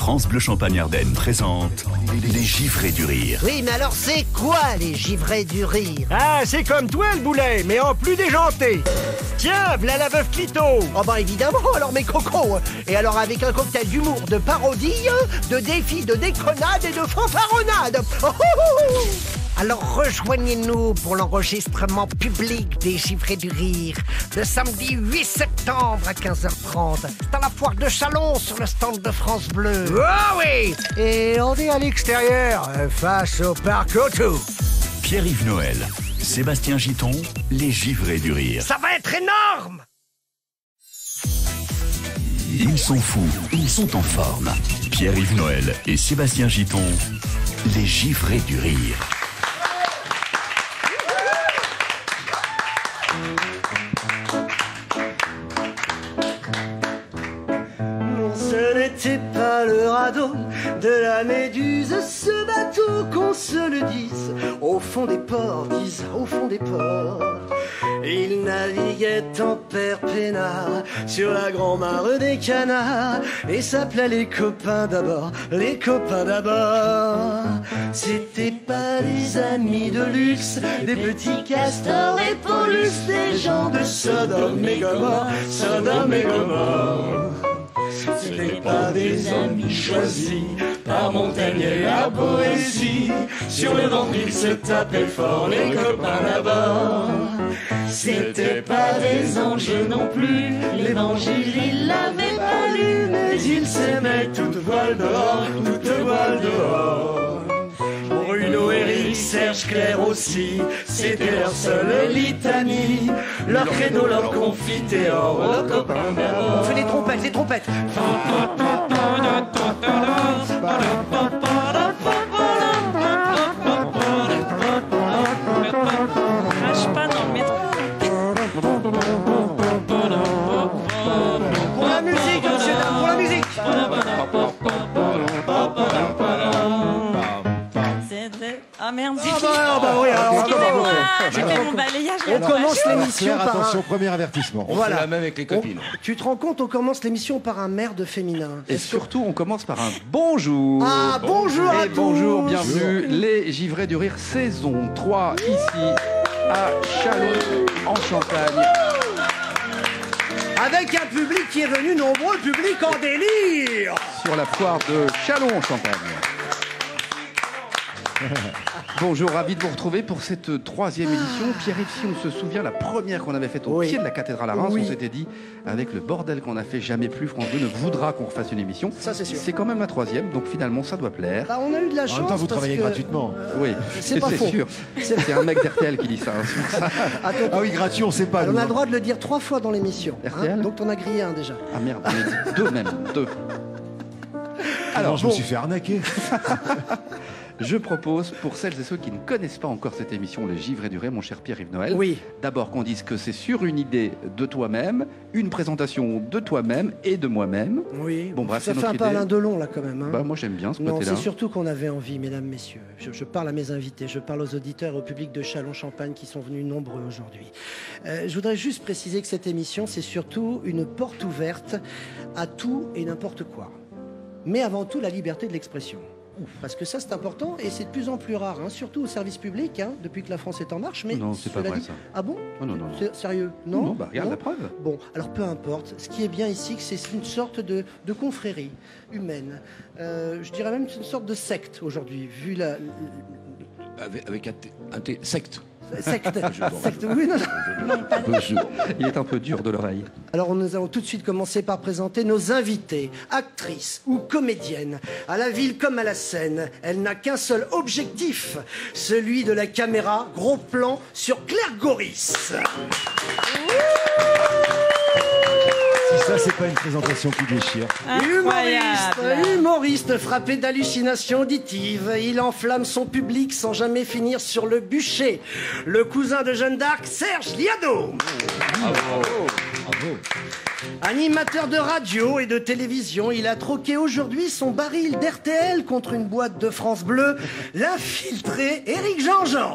France Bleu Champagne-Ardenne présente les givrés du rire. Oui, mais alors c'est quoi les givrés du rire? Ah, c'est comme toi le boulet, mais en plus déjanté. Tiens, v'là la veuve Clito. Oh bah évidemment, alors mes cocos. Et alors avec un cocktail d'humour, de parodie, de défis, de déconnade et de fanfaronnade. Oh, oh, oh. Alors rejoignez-nous pour l'enregistrement public des givrés du rire, le samedi 8 septembre à 15h30. C'est à la foire de Chalon sur le stand de France Bleu. Oh oui. Et on est à l'extérieur, face au parc Auto. Pierre-Yves Noël, Sébastien Giton, les givrés du rire. Ça va être énorme. Ils sont fous, ils sont en forme. Pierre-Yves Noël et Sébastien Giton, les givrés du rire. Ce n'était pas le radeau de la Méduse, ce bateau qu'on se le dise, au fond des ports, disent au fond des ports. Il naviguait en père peinard sur la grand-mare des canards et s'appelait les copains d'abord, les copains d'abord. C'était pas des amis de luxe, des petits castors et Paulus, des gens de Sodome et Gomorrhe, Sodome et Gomorrhe. C'était pas des amis choisis par Montaigne et la poésie. Sur le ventre ils se tapaient fort, les copains d'abord. C'était pas des anges non plus, l'évangile ils l'avaient pas lu, mais ils s'aimaient toutes voiles dehors, toutes voiles dehors. Bruno, Eric, Serge, Claire aussi, c'était leur seule litanie, leur credo, leur confiteor, leurs copains d'abord. On fait les trompettes, les trompettes. Crache pas dans le métro. Pour la musique, monsieur, dame, pour la musique. C'était... Ah merde, Oui, alors, excusez-moi, j'ai fait mon balayage. on commence l'émission Claire, par attention, un... premier avertissement. Voilà. la même avec les copines. Tu te rends compte, on commence l'émission par un merde féminin. Et surtout, on commence par un bonjour. Ah, bonjour à Et tous. bonjour, bienvenue, les givrés du rire, saison 3, ici, à Chalon, en Champagne. Avec un public qui est venu nombreux, public en délire. Sur la foire de Chalon, en Champagne. Bonjour, ravi de vous retrouver pour cette troisième édition. Pierre-Yves, si on se souvient, la première qu'on avait faite au pied de la cathédrale à Reims, on s'était dit, avec le bordel qu'on a fait, jamais plus France 2 ne voudra qu'on refasse une émission. Ça, c'est sûr. C'est quand même la troisième, donc finalement, ça doit plaire. Bah, on a eu de la chance. En même temps, vous parce travaillez que- gratuitement. Oui, c'est pas faux. sûr. C'est un mec d'RTL qui dit ça. Hein. Attends, Ah oui, gratuit, on sait pas. on nous, a hein. le droit de le dire 3 fois dans l'émission. RTL Donc t'en as grillé un déjà. Ah merde, on a dit deux même, deux. Alors, je me suis fait arnaquer. Je propose, pour celles et ceux qui ne connaissent pas encore cette émission, Les Givrés du Rire, mon cher Pierre-Yves Noël, Oui. d'abord qu'on dise que c'est sur une idée de toi-même, une présentation de toi-même et de moi-même. Oui. Bon, bref, ça c'est fait un notre idée. Alain Delon là quand même. Hein. Bah, moi j'aime bien ce Non, côté-là. c'est surtout qu'on avait envie, mesdames, messieurs. Je parle à mes invités, je parle aux auditeurs et au public de Chalon-Champagne qui sont venus nombreux aujourd'hui. Je voudrais juste préciser que cette émission, c'est surtout une porte ouverte à tout et n'importe quoi. Mais avant tout, la liberté de l'expression. Parce que ça, c'est important et c'est de plus en plus rare, hein, surtout au service public, hein, depuis que la France est en marche. Mais Non, c'est pas cela vrai, dit- ça. Ah bon? Oh, non, non, non. C'est sérieux? Non, Non, bah regarde Non la preuve. Bon, alors peu importe. Ce qui est bien ici, c'est une sorte de confrérie humaine. Je dirais même une sorte de secte aujourd'hui, vu la... Avec un secte. Secte. Secte, oui, non, non. Il est un peu dur de l'oreille. Alors nous allons tout de suite commencer par présenter nos invités, actrices ou comédiennes. À la ville comme à la scène, elle n'a qu'un seul objectif, celui de la caméra, gros plan sur Claire Goris. Si ça, c'est pas une présentation qui déchire. Incroyable. Humoriste frappé d'hallucinations auditives, il enflamme son public sans jamais finir sur le bûcher. Le cousin de Jeanne d'Arc, Serge Liado. Animateur de radio et de télévision, il a troqué aujourd'hui son baril d'RTL contre une boîte de France Bleu, l'infiltré Éric Jean-Jean.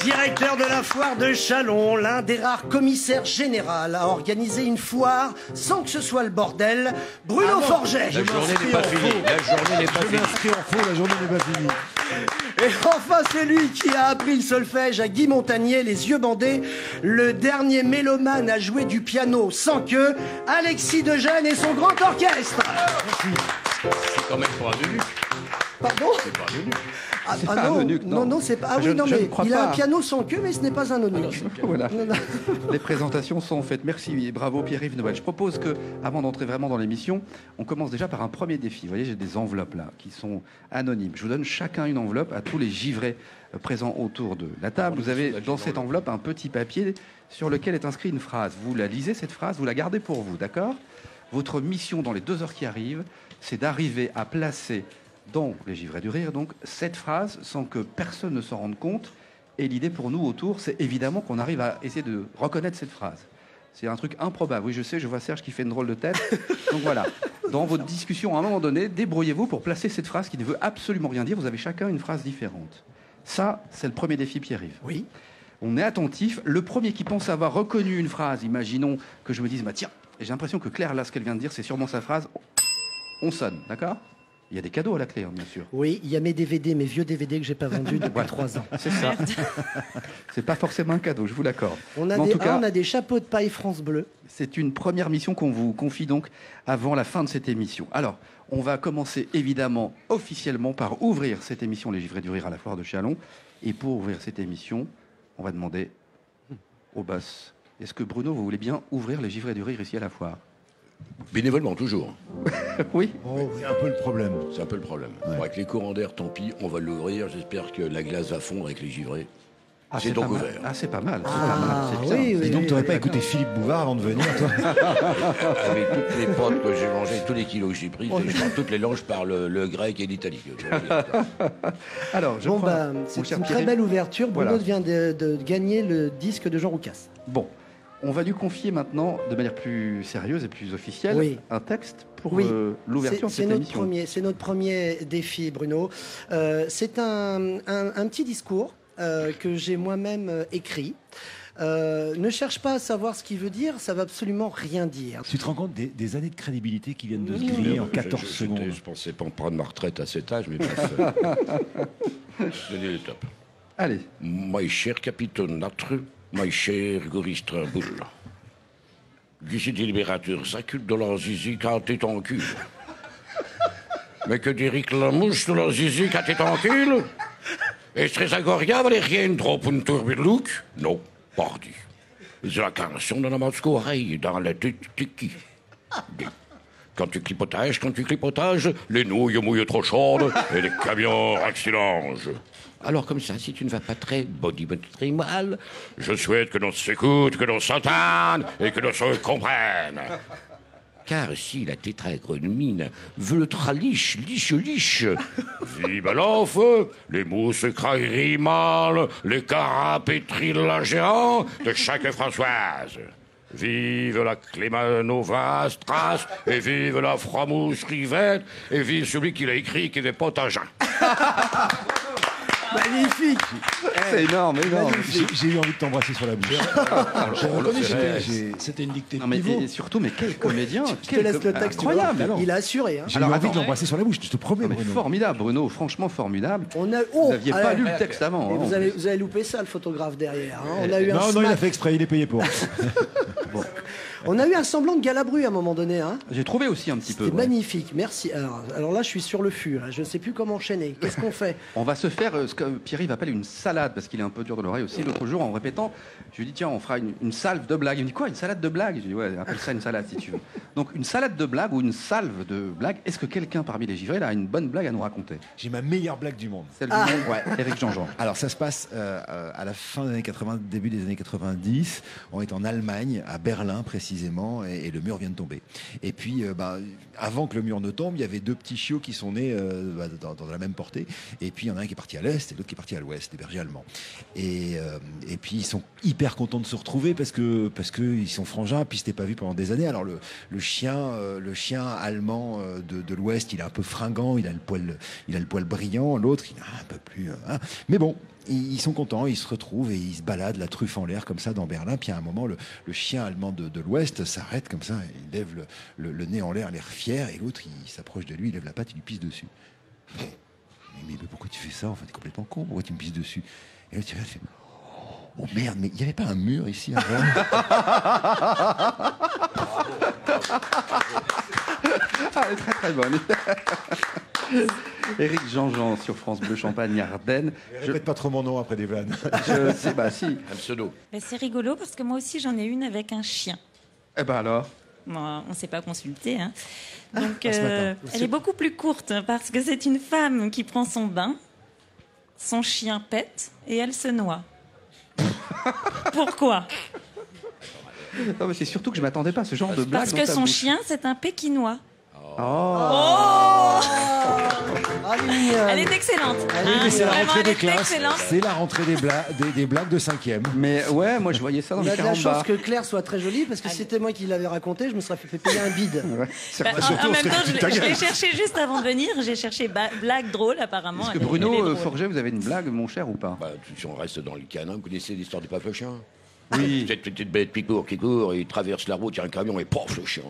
Directeur de la foire de Châlons, l'un des rares commissaires généraux à organiser une foire sans que ce soit le bordel, Bruno Forget. La journée n'est pas finie. La journée n'est pas Je finie. m'inscris en faux, la journée n'est pas finie. Et enfin, c'est lui qui a appris le solfège à Guy Montagnier, les yeux bandés, le dernier mélomane à jouer du piano sans queue, Alexis Dejeune et son grand orchestre. C'est quand même pas un eunuque. Pardon? C'est pas un eunuque. C'est pas un eunuque, non. non, c'est pas. Ah Je- oui, non, je mais ne crois il a pas. un piano sans queue, mais ce n'est pas un eunuque. Voilà. Non, non. Les présentations sont faites. Merci et bravo Pierre-Yves Noël. Je propose que, avant d'entrer vraiment dans l'émission, on commence déjà par un premier défi. Vous voyez, j'ai des enveloppes là qui sont anonymes. Je vous donne chacun une enveloppe à tous les givrés présents autour de la table. Vous avez dans cette enveloppe un petit papier sur lequel est inscrite une phrase. Vous la lisez, cette phrase, vous la gardez pour vous, d'accord? Votre mission dans les 2 heures qui arrivent, c'est d'arriver à placer dans les givrés du rire, donc, cette phrase sans que personne ne s'en rende compte. Et l'idée pour nous autour, c'est évidemment qu'on arrive à essayer de reconnaître cette phrase. C'est un truc improbable. Oui, je sais, je vois Serge qui fait une drôle de tête. Donc voilà, dans votre discussion, à un moment donné, débrouillez-vous pour placer cette phrase qui ne veut absolument rien dire. Vous avez chacun une phrase différente. Ça, c'est le premier défi, Pierre-Yves. Oui. On est attentif. Le premier qui pense avoir reconnu une phrase, imaginons que je me dise, bah tiens, j'ai l'impression que Claire, là, ce qu'elle vient de dire, c'est sûrement sa phrase. On sonne, d'accord? Il y a des cadeaux à la clé, hein, bien sûr. Oui, il y a mes DVD, mes vieux DVD que j'ai pas vendus depuis 3 ans. C'est ça. C'est pas forcément un cadeau, je vous l'accorde. On Mais a, en des, tout cas, on a des chapeaux de paille France Bleu. c'est une première mission qu'on vous confie donc avant la fin de cette émission. Alors, on va commencer évidemment officiellement par ouvrir cette émission Les Givrés du Rire à la foire de Châlons. Et pour ouvrir cette émission, on va demander au boss, est-ce que Bruno, vous voulez bien ouvrir Les Givrés du Rire ici à la foire? Bénévolement, toujours. Oui. C'est un peu le problème. C'est un peu le problème. Bon, avec les courants d'air, tant pis, on va l'ouvrir. J'espère que la glace va fondre avec les givrés. Ah, c'est donc pas mal. ouvert. Ah, c'est pas mal. C'est Ah, pas mal. C'est bien. oui, oui. Dis donc, t'aurais pas écouté Philippe Bouvard avant de venir, toi? Avec toutes les potes que j'ai mangées, tous les kilos que j'ai pris, je parle toutes les langues, je parle le grec et l'italien. Alors, je Bon, crois, bah, mon c'est cher une très Pierre-Yves, belle ouverture. Bruno Voilà. vient de gagner le disque de Jean Roucas. Bon, on va lui confier maintenant, de manière plus sérieuse et plus officielle, Oui. un texte pour Oui. l'ouverture de C'est cette notre émission. c'est notre premier défi, Bruno. C'est un petit discours que j'ai moi-même écrit. Ne cherche pas à savoir ce qu'il veut dire, ça va absolument rien dire. Tu te rends compte des années de crédibilité qui viennent de se griller en 14 secondes? Je pensais pas prendre ma retraite à cet âge, mais bref. Donnez le top. Allez, Mein cher capitaine Natre, mein cher Goris Trimboul. D'ici des libérateurs s'occupe de leur zizi quand t'es en cul. Mais que d'Éric Lamouche de leur zizi quand t'es en cul? Et Stresagoria valait rien trop pour une tourbilouk? Non, pardi. C'est la canson de la masque-oreille dans la tiki. Quand tu clipotages, les nouilles mouillent trop chaudes et les camions accidentent. Alors comme ça, si tu ne vas pas très très mal, je souhaite que l'on s'écoute, que l'on s'entende et que l'on se comprenne. Car si la tétragramine veut le traliche, liche, vive l'off, les mousses crailleries mâles, les carapétries la géant de chaque Françoise. Vive la Clémanova Strass, et vive la Framousse Rivette, et vive celui qui l'a écrit qui n'est pas un Jean. Magnifique. c'est énorme, énorme. J'ai eu envie de t'embrasser sur la bouche. Je reconnais, C'était une dictée Non, mais pivot. et surtout, mais quel comédien, Je te laisse le texte, tu vois. incroyable. Il a assuré. Hein. J'ai eu Alors, envie attends. de l'embrasser sur la bouche, je te promets, Mais Bruno. formidable, Bruno, franchement formidable. On a, Vous n'aviez pas allez. lu le texte avant. Et hein, vous avez loupé ça, le photographe derrière. Hein. On a eu un Non, non, il a smack. fait exprès, il est payé pour. On a eu un semblant de Galabru à un moment donné. Hein. J'ai trouvé aussi un petit peu. C'était ouais. magnifique, merci. Alors là, je suis sur le fût. Là. Je ne sais plus comment enchaîner. Qu'est-ce qu'on fait? On va se faire ce que Pierre-Yves appelle une salade, parce qu'il est un peu dur de l'oreille aussi. L'autre jour, en répétant, je lui dis tiens, on fera une salve de blagues. Il me dit quoi, une salade de blagues? Je lui dis ouais, appelle ça une salade si tu veux. Donc une salade de blagues ou une salve de blagues. Est-ce que quelqu'un parmi les givrés là, a une bonne blague à nous raconter? J'ai ma meilleure blague du monde. Celle du monde, ouais, Éric Jean-Jean. Alors ça se passe à la fin des années 80, début des années 90. On est en Allemagne, à Berlin précisément, et le mur vient de tomber. Et puis, avant que le mur ne tombe, il y avait 2 petits chiots qui sont nés dans la même portée. Et puis il y en a un qui est parti à l'est et l'autre qui est parti à l'ouest, des bergers allemands. Et puis ils sont hyper contents de se retrouver parce que ils sont frangins, puis ils s'étaient pas vus pendant des années. Alors le chien allemand de l'ouest, il est un peu fringant, il a le poil brillant. L'autre, il est un peu plus. Mais bon. ils sont contents, ils se retrouvent et ils se baladent la truffe en l'air comme ça dans Berlin. Puis à un moment, le chien allemand de l'Ouest s'arrête comme ça, il lève le nez en l'air, l'air fier, et l'autre il s'approche de lui, il lève la patte, il lui pisse dessus. Mais pourquoi tu fais ça? Enfin, t'es complètement con, pourquoi tu me pisses dessus? Et là tu fais, oh merde, mais il n'y avait pas un mur ici avant? Elle est très très bonne. Éric Jean-Jean sur France Bleu Champagne-Ardenne. Je répète pas trop mon nom après des vannes. Je sais, bah si. Un pseudo. C'est rigolo parce que moi aussi j'en ai une avec un chien. Eh ben alors. Moi, on ne s'est pas consulté. Hein. Donc, ce matin. elle est beaucoup plus courte parce que c'est une femme qui prend son bain, son chien pète et elle se noie. Pourquoi? Non, mais c'est surtout que je m'attendais pas à ce genre de blague. Parce que dans ta son bouche. chien, c'est un pékinois. Ah, Elle est excellente. Oui, c'est la Vraiment, rentrée elle des est classes. excellente. C'est la rentrée des blagues de 5e. Mais ouais, moi je voyais ça dans Il y les a de la chance carambars. que Claire soit très jolie, parce que si c'était moi qui l'avais raconté, je me serais fait payer un bide. Ouais. Bah, surtout, en on même serait temps, foutu de ta je l'ai gueule. cherché juste avant de venir. J'ai cherché blague drôle, apparemment. Est-ce que Elle est Bruno drôle. Forget, vous avez une blague, mon cher, ou pas? Bah, si on reste dans le canin, vous connaissez l'histoire du paflochin? Oui. Cette petite bête qui court, il traverse la route, il y a un camion et pof, le chien.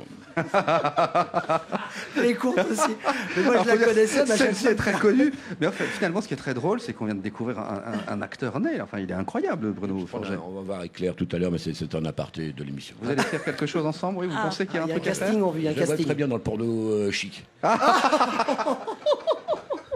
Elle est courte aussi. Mais moi, je la connaissais. mais à chaque Celle-ci fois- est très connue. Mais en fait, finalement, ce qui est très drôle, c'est qu'on vient de découvrir un acteur né. Enfin, il est incroyable, Bruno Forget. On va voir avec Claire tout à l'heure, mais c'est un aparté de l'émission. Vous allez faire quelque chose ensemble, oui? Vous pensez qu'il y a un Il y a un truc à faire? casting, on veut, il y a un Je le vois casting. très bien dans le porno chic.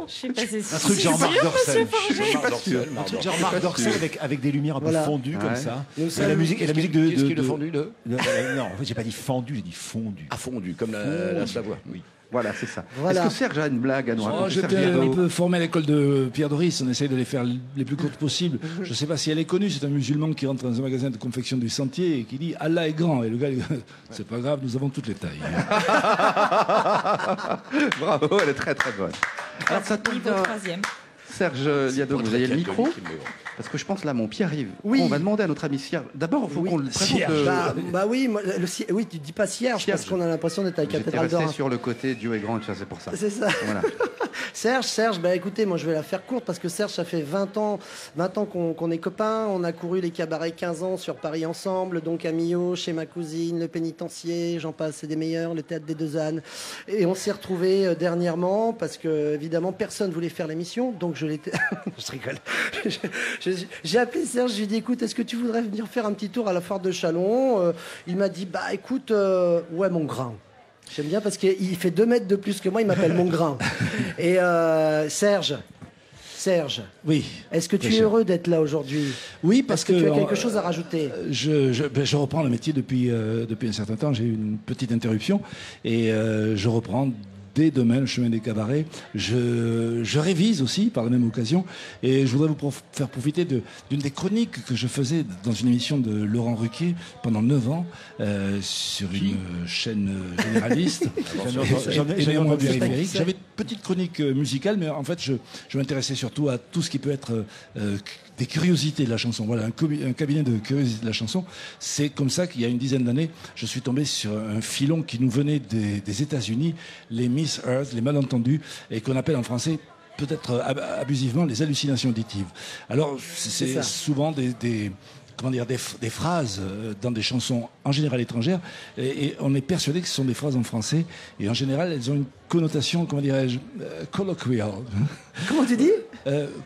Je sais pas, c'est Un truc genre Marc Dorcel. Je suis pas sûr. Un truc genre Marc Dorcel avec des lumières un peu Voilà. fondues comme Ouais. ça. Nous Et sommes- la musique de. Qu'est-ce qu'il a fondu de Non, en fait, j'ai pas dit fendu, j'ai dit fondu. À fondu, comme la Savoie. Oui. Voilà, c'est ça. Voilà. Est-ce que Serge a une blague à nous raconter? J'étais Serge un Guillermo. peu formé à l'école de Pierre Doris, on essaye de les faire les plus courtes possibles. Je ne sais pas si elle est connue, c'est un musulman qui rentre dans un magasin de confection du Sentier et qui dit Allah est grand. Et le gars, c'est pas grave, nous avons toutes les tailles. Bravo, elle est très très bonne. Alors ça tombe Niveau bien. 3e. Serge Liado, vous avez le micro? Parce que je pense là, mon Pierre-Yves, Oui. on va demander à notre ami Serge. D'abord, il faut qu'on le présente. Serge. Bah oui, oui, tu dis pas Cierge, parce Cierge. qu'on a l'impression d'être à la J'étais cathédrale resté d'Or. sur le côté Dieu est grand, et tout ça, c'est pour ça. C'est ça. Voilà. Serge, bah écoutez, moi je vais la faire courte parce que Serge, ça fait 20 ans qu'on est copains. On a couru les cabarets 15 ans sur Paris ensemble, donc à Millau, chez ma cousine, le pénitencier, j'en passe, c'est des meilleurs, le théâtre des Deux Ânes. Et on s'est retrouvés dernièrement parce que, évidemment, personne voulait faire l'émission, donc je l'étais. Je rigole. J'ai appelé Serge, je lui ai dit écoute, est-ce que tu voudrais venir faire un petit tour à la foire de Châlons? Il m'a dit bah écoute, ouais, mon grain. J'aime bien parce qu'il fait 2 mètres de plus que moi, il m'appelle mon grain. Et Serge, Oui. est-ce que tu Très es cher. heureux d'être là aujourd'hui? Oui, parce Est-ce que tu as quelque chose à rajouter? Je reprends le métier depuis un certain temps. J'ai eu une petite interruption et je reprends dès demain le chemin des cabarets. Je révise aussi par la même occasion et je voudrais vous faire profiter d'une des chroniques que je faisais dans une émission de Laurent Ruquier pendant 9 ans sur une chaîne généraliste. Et néanmoins périphérique. J'avais une petite chronique musicale, mais en fait je m'intéressais surtout à tout ce qui peut être des curiosités de la chanson. Voilà, un cabinet de curiosités de la chanson. C'est comme ça qu'il y a une dizaine d'années, je suis tombé sur un filon qui nous venait des États-Unis, les Miss Earth, les malentendus, et qu'on appelle en français peut-être abusivement les hallucinations auditives. Alors, c'est souvent des phrases dans des chansons en général étrangères, et on est persuadé que ce sont des phrases en français, et en général elles ont une connotation, comment dirais-je, colloquial. Comment tu dis?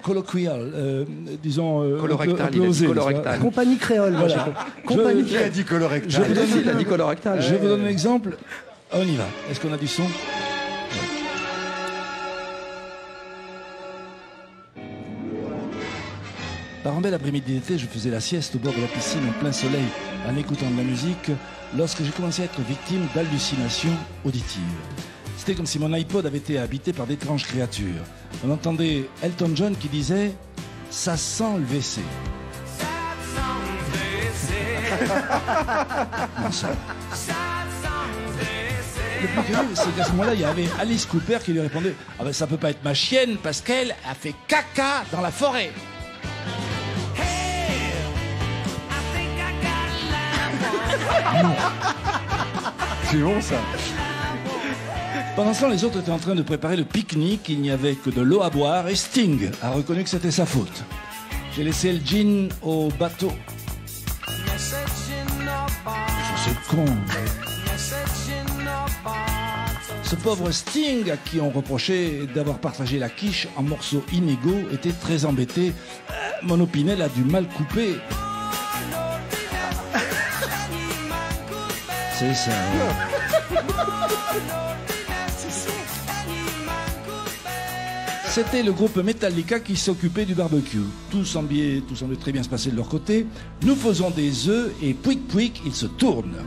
Colloquial, disons. Colorectal, un peu il a dit osé, colorectal. Compagnie créole. Voilà. Compagnie Qui a dit colorectal? Je vous donne, Il a dit colorectal. je vous donne un exemple. On y va. Est-ce qu'on a du son? Par un bel après-midi d'été, je faisais la sieste au bord de la piscine en plein soleil en écoutant de la musique lorsque j'ai commencé à être victime d'hallucinations auditives. C'était comme si mon iPod avait été habité par d'étranges créatures. On entendait Elton John qui disait « Ça sent le WC ». Non, ça. Le plus curieux, c'est qu'à ce moment-là, il y avait Alice Cooper qui lui répondait « Ah ben ça peut pas être ma chienne parce qu'elle a fait caca dans la forêt ». C'est bon ça. Pendant ce temps, les autres étaient en train de préparer le pique-nique. Il n'y avait que de l'eau à boire et Sting a reconnu que c'était sa faute. J'ai laissé le jean au bateau. C'est con. Ce pauvre Sting, à qui on reprochait d'avoir partagé la quiche en morceaux inégaux, était très embêté. Mon Opinel a du mal coupé. C'est ça. C'était le groupe Metallica qui s'occupait du barbecue. Tout semblait très bien se passer de leur côté. Nous faisons des œufs et pouic pouic, ils se tournent.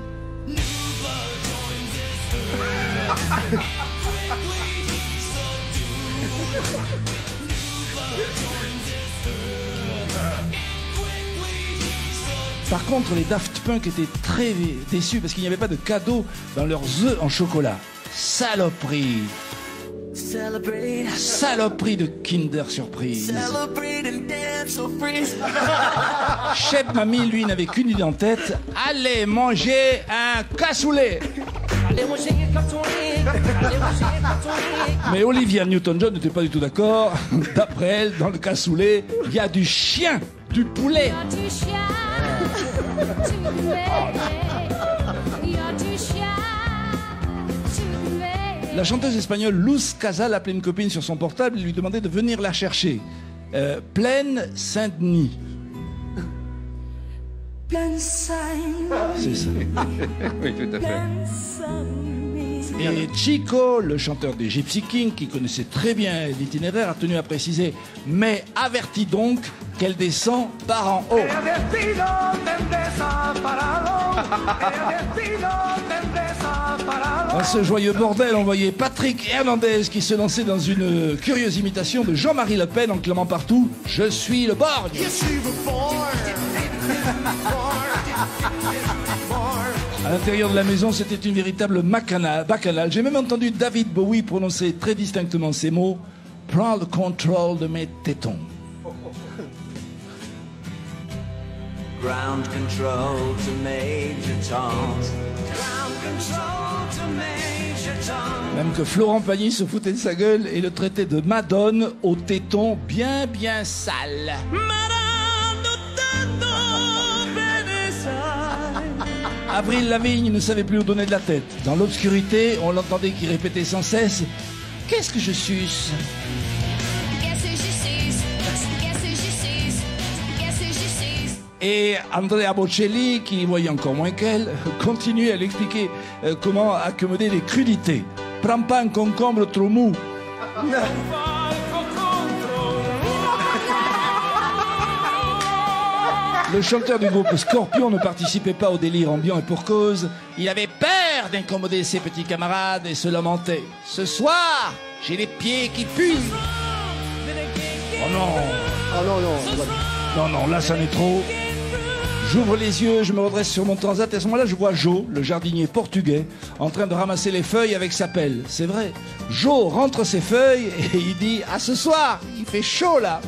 Par contre, les Daft Punk étaient très déçus parce qu'il n'y avait pas de cadeau dans leurs œufs en chocolat. Saloperie. Saloperie de Kinder Surprise. Chef Mamie, lui, n'avait qu'une idée en tête. Allez manger un cassoulet. Mais Olivia Newton-John n'était pas du tout d'accord. D'après elle, dans le cassoulet, il y a du chien, du poulet. La chanteuse espagnole Luz Casal appelait une copine sur son portable et lui demandait de venir la chercher. Plaine Saint-Denis. C'est ça. Oui, tout à fait. Et Chico, le chanteur des Gypsy Kings, qui connaissait très bien l'itinéraire, a tenu à préciser « Mais avertis donc qu'elle descend par en haut ». Dans ce joyeux bordel, on voyait Patrick Hernandez qui se lançait dans une curieuse imitation de Jean-Marie Le Pen en clamant partout « Je suis le borgne ». À l'intérieur de la maison, c'était une véritable bacchanale. J'ai même entendu David Bowie prononcer très distinctement ces mots « Prends le contrôle de mes tétons ». Ground control to Major Tom. Ground control to Major Tom. Même que Florent Pagny se foutait de sa gueule et le traitait de Madone aux tétons bien sales. Avril Lavigne ne savait plus où donner de la tête. Dans l'obscurité, on l'entendait qui répétait sans cesse « Qu'est-ce que je suce ?» Et Andrea Bocelli, qui voyait encore moins qu'elle, continuait à lui expliquer comment accommoder les crudités. « Prends pas un concombre trop mou !» Le chanteur du groupe Scorpion ne participait pas au délire ambiant et pour cause. Il avait peur d'incommoder ses petits camarades et se lamentait. « Ce soir, j'ai les pieds qui puent !» Oh non. Oh non, non. Non, non, là, ça n'est trop. J'ouvre les yeux, je me redresse sur mon transat et à ce moment-là, je vois Joe, le jardinier portugais, en train de ramasser les feuilles avec sa pelle. C'est vrai. Joe rentre ses feuilles et il dit « À ce soir, il fait chaud là !»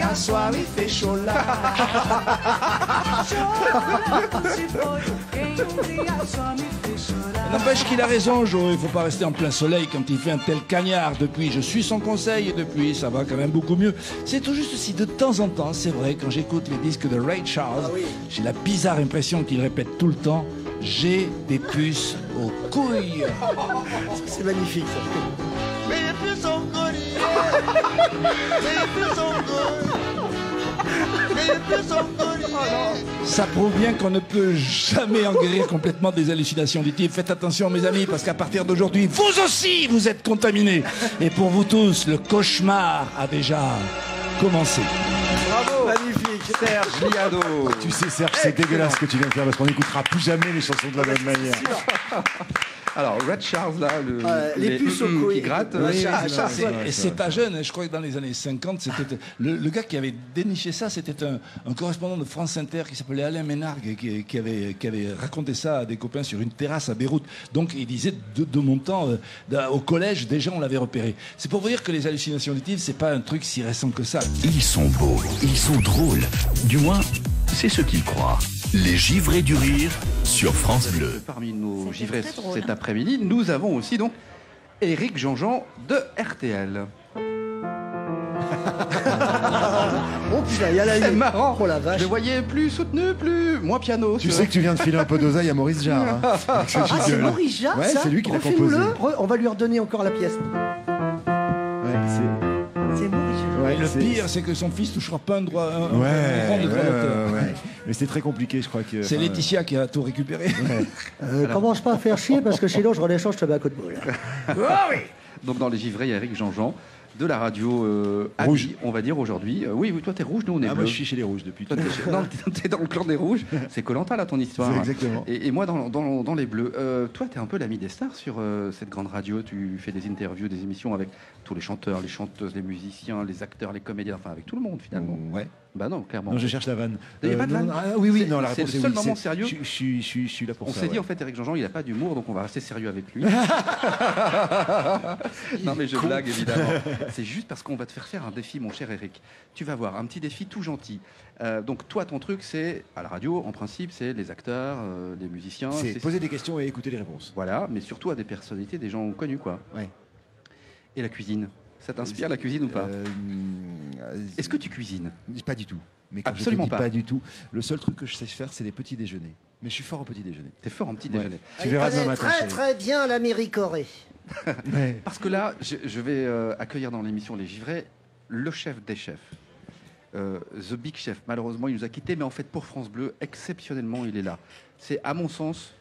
Un soir, il fait chaud là. N'empêche qu'il a raison, Joe. Il faut pas rester en plein soleil quand il fait un tel cagnard. Depuis, je suis son conseil et depuis, ça va quand même beaucoup mieux. C'est tout juste si de temps en temps, c'est vrai, quand j'écoute les disques de Ray Charles, j'ai la bizarre impression qu'il répète tout le temps « J'ai des puces aux couilles ». C'est magnifique. Ça prouve bien qu'on ne peut jamais en guérir complètement des hallucinations auditives. Faites attention mes amis, parce qu'à partir d'aujourd'hui, vous aussi, vous êtes contaminés. Et pour vous tous, le cauchemar a déjà commencé. Bravo. Magnifique. Serge Liado. Tu sais Serge, c'est dégueulasse ce que tu viens de faire parce qu'on n'écoutera plus jamais les chansons de la même manière. Alors, Red Charles, là, les puces aux couilles qui grattent. Et c'est pas jeune, hein. Je crois que dans les années 50, c'était le gars qui avait déniché ça, c'était un correspondant de France Inter qui s'appelait Alain Ménargue, qui avait raconté ça à des copains sur une terrasse à Beyrouth. Donc il disait de mon temps, au collège, déjà on l'avait repéré. C'est pour vous dire que les hallucinations auditives, c'est pas un truc si récent que ça. Ils sont beaux, ils sont drôles. Du moins, c'est ce qu'ils croient. Les givrés du rire sur France Bleu. Parmi nos givrés cet après-midi, nous avons aussi donc Éric Jean-Jean de RTL. Oh putain, il y a la C'est marrant. Oh la vache. Je le voyais plus soutenu, moins piano. Tu sais que tu viens de filer un peu d'oseille à Maurice Jarre. Hein, avec ce Ah, c'est jingle. Maurice Jarre, Ouais, ça. c'est lui qui l'a Refais-nous-le. composé. On va lui redonner encore la pièce. Ouais, C'est Maurice Jarre. ouais, Le c'est- pire, c'est que son fils touchera pas un droit, un Ouais, droit de droit d'auteur. ouais. Mais c'est très compliqué, je crois que. C'est enfin, Laetitia qui a tout récupéré. Commence pas à faire chier parce que sinon je redéchange, je te mets un coup de boule. Donc dans les givrés, il y a Éric Jean-Jean de la radio Rouge. Abi, on va dire aujourd'hui. Oui, toi t'es rouge, nous on est Ah, bleu. moi je suis chez les rouges depuis tout Toi, non, t'es dans le clan des rouges. C'est Koh-Lanta là ton histoire. C'est exactement. Et moi dans les bleus. Toi t'es un peu l'ami des stars sur cette grande radio. Tu fais des interviews, des émissions avec tous les chanteurs, les chanteuses, les musiciens, les acteurs, les comédiens, enfin avec tout le monde finalement. Ouais. Bah non, clairement. Non, je cherche la vanne. Il n'y a pas de non, vanne non, ah, oui, C'est- non, la c'est réponse le est seul oui. moment c'est- sérieux. Je suis là pour On ça. s'est dit ouais. en fait Éric Jean-Jean il n'a pas d'humour donc on va rester sérieux avec lui. Non mais je blague évidemment. C'est juste parce qu'on va te faire un défi mon cher Éric. Tu vas voir un petit défi tout gentil. Donc toi ton truc c'est à la radio en principe c'est les acteurs, les musiciens. C'est poser des questions et écouter les réponses. Voilà, mais surtout à des personnalités, des gens connus quoi. Ouais. Et la cuisine. Ça t'inspire la cuisine ou pas Est-ce que tu cuisines Pas du tout. Mais quand Absolument je te dis pas. pas du tout. Le seul truc que je sais faire, c'est les petits déjeuners. Mais je suis fort au petit déjeuner. T'es fort en petit Ouais. déjeuner. Tu verras demain matin. Très chérie. très bien l'Américorée. Ouais. Parce que là, je vais accueillir dans l'émission Les Givrés le chef des chefs. The Big Chef. Malheureusement, il nous a quittés, mais en fait, pour France Bleu, exceptionnellement, il est là. C'est, à mon sens,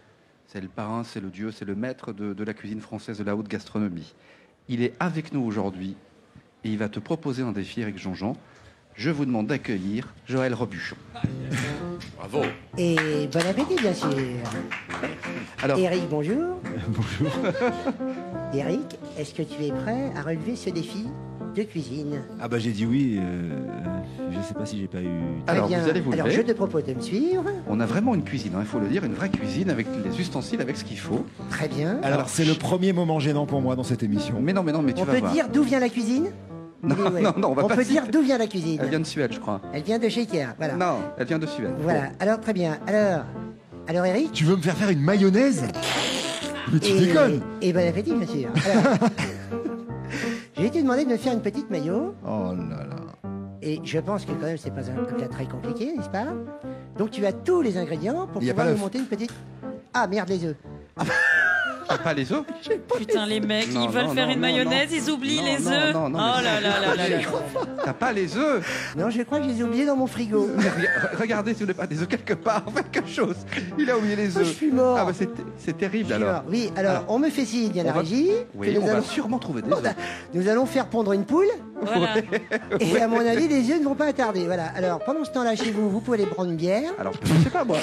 c'est le parrain, c'est le dieu, c'est le maître de la cuisine française, de la haute gastronomie. Il est avec nous aujourd'hui et il va te proposer un défi, Éric Jean-Jean. Je vous demande d'accueillir Joël Robuchon. Bravo. Et bon appétit, bien sûr. Alors, Eric, bonjour. Bonjour. Eric, est-ce que tu es prêt à relever ce défi de cuisine? Ah bah j'ai dit oui. Je sais pas si j'ai pas eu. alors Très bien. vous allez vous Alors lever. je te propose de me suivre. On a vraiment une cuisine, hein, il faut le dire, une vraie cuisine avec les ustensiles, avec ce qu'il faut. Très bien. Alors c'est le premier moment gênant pour moi dans cette émission. Mais non, mais tu On vas peut voir. dire d'où vient la cuisine? Non, Oui, ouais. non, on va pas peut citer. dire d'où vient la cuisine. Elle vient de Suède, je crois. Elle vient de chez Ikea, voilà. Non, elle vient de Suède. Voilà, alors très bien. Alors Eric, Tu veux me faire faire une mayonnaise? Mais tu déconnes. et bon appétit, bien sûr. Alors, je vais te demander de me faire une petite mayo, Oh là là. et je pense que quand même c'est pas un plat très compliqué, n'est-ce pas? Donc tu as tous les ingrédients pour Il y a pouvoir pas nous l'œuf. monter une petite... Ah merde, les œufs. T'as pas les œufs? Putain, les mecs, Non, ils veulent non, faire non, une non, mayonnaise, non. ils oublient Non, les non, œufs. non, non, Oh mais- là là là là là. T'as pas les œufs? Non, je crois que je les ai oubliés dans mon frigo. Regardez si vous n'avez pas des œufs quelque part, faites quelque chose. Il a oublié les Oh, œufs. je suis mort. Ah bah c'est terrible alors. Oui, alors on me fait signe à la On va- régie. Oui, que on nous va allons... sûrement trouver des œufs. Nous allons faire pondre une poule. Voilà. Et à mon avis, les yeux ne vont pas attarder. Voilà. Alors, pendant ce temps-là, chez vous, vous pouvez aller prendre une bière. Alors je sais pas moi.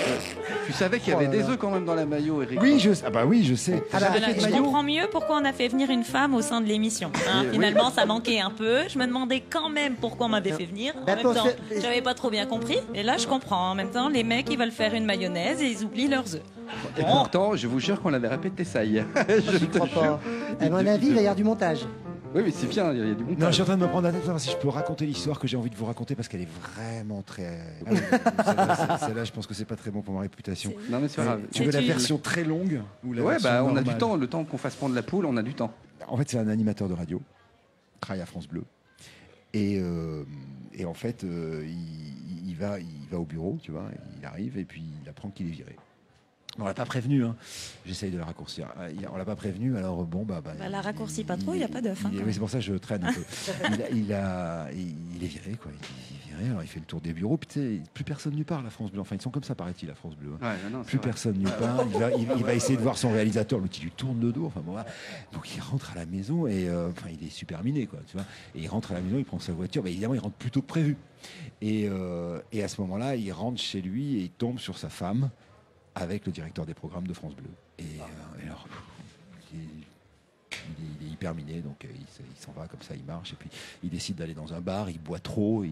Tu savais qu'il y avait Oh là des là. œufs quand même dans la maillot, Eric. Oui, ah bah oui, je sais. Ah bah, Voilà, fait de je maillot. comprends mieux pourquoi on a fait venir une femme au sein de l'émission. Hein. Oui. Finalement, ça manquait un peu. Je me demandais quand même pourquoi on m'avait fait venir. En Bah, même pour temps, ce- j'avais pas trop bien compris. Et là, je comprends. En même temps, les mecs, ils veulent faire une mayonnaise et ils oublient leurs œufs. Et pourtant, je vous jure qu'on avait répété ça hier. je Je te crois jure. pas. À mon avis, il va y avoir du montage. Oui, mais c'est bien, il y a du bon Non, je suis en train de me prendre la tête pour savoir si je peux raconter l'histoire que j'ai envie de vous raconter parce qu'elle est vraiment très. Ah oui, celle-là, je pense que c'est pas très bon pour ma réputation. Non, mais c'est pas grave. Tu veux la utile. version très longue ou la Ouais, version bah on a normale du temps. Le temps qu'on fasse prendre la poule, on a du temps. En fait, c'est un animateur de radio, travaille à France Bleu. Et en fait, il va au bureau, tu vois, il arrive et puis il apprend qu'il est viré. On l'a pas prévenu, hein. J'essaye de la raccourcir. On l'a pas prévenu, alors bon, bah la raccourcis pas trop, il y a pas d'œuf, hein, quand oui, même. c'est pour ça que je traîne un peu. il est viré, quoi. Il est viré, alors il fait le tour des bureaux, puis tu sais, plus personne lui parle à France Bleu. Enfin, ils sont comme ça, paraît-il, à France Bleu. Hein. Ouais, non, c'est Plus vrai. personne lui parle. Il va essayer de voir son réalisateur, l'autre il lui tourne le dos. Enfin bon, voilà. Donc il rentre à la maison et enfin il est super miné, quoi. Tu vois. Et il rentre à la maison, il prend sa voiture. Mais évidemment, il rentre plus tôt que prévu. Et à ce moment-là, il rentre chez lui et il tombe sur sa femme avec le directeur des programmes de France Bleu. Et alors, il est hyper miné, donc il s'en va comme ça, il marche, et puis il décide d'aller dans un bar, il boit trop, il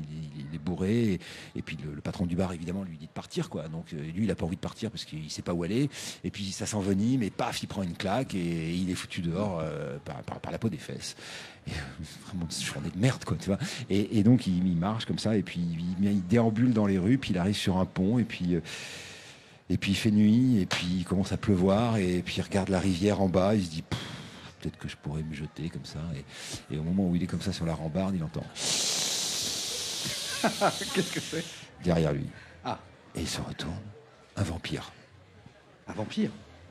est bourré, et puis le patron du bar, évidemment, lui dit de partir, quoi. Donc lui, il n'a pas envie de partir parce qu'il ne sait pas où aller, et puis ça s'envenime, et paf, il prend une claque, et il est foutu dehors par la peau des fesses. Et, vraiment une journée de merde, quoi, tu vois. Et donc il marche comme ça, et puis il déambule dans les rues, puis il arrive sur un pont, et puis il fait nuit, et puis il commence à pleuvoir, et puis il regarde la rivière en bas, il se dit... peut-être que je pourrais me jeter comme ça. Et au moment où il est comme ça sur la rambarde, il entend. Qu'est-ce que c'est? Derrière lui. Ah. Et il se retourne. Un vampire. Un vampire?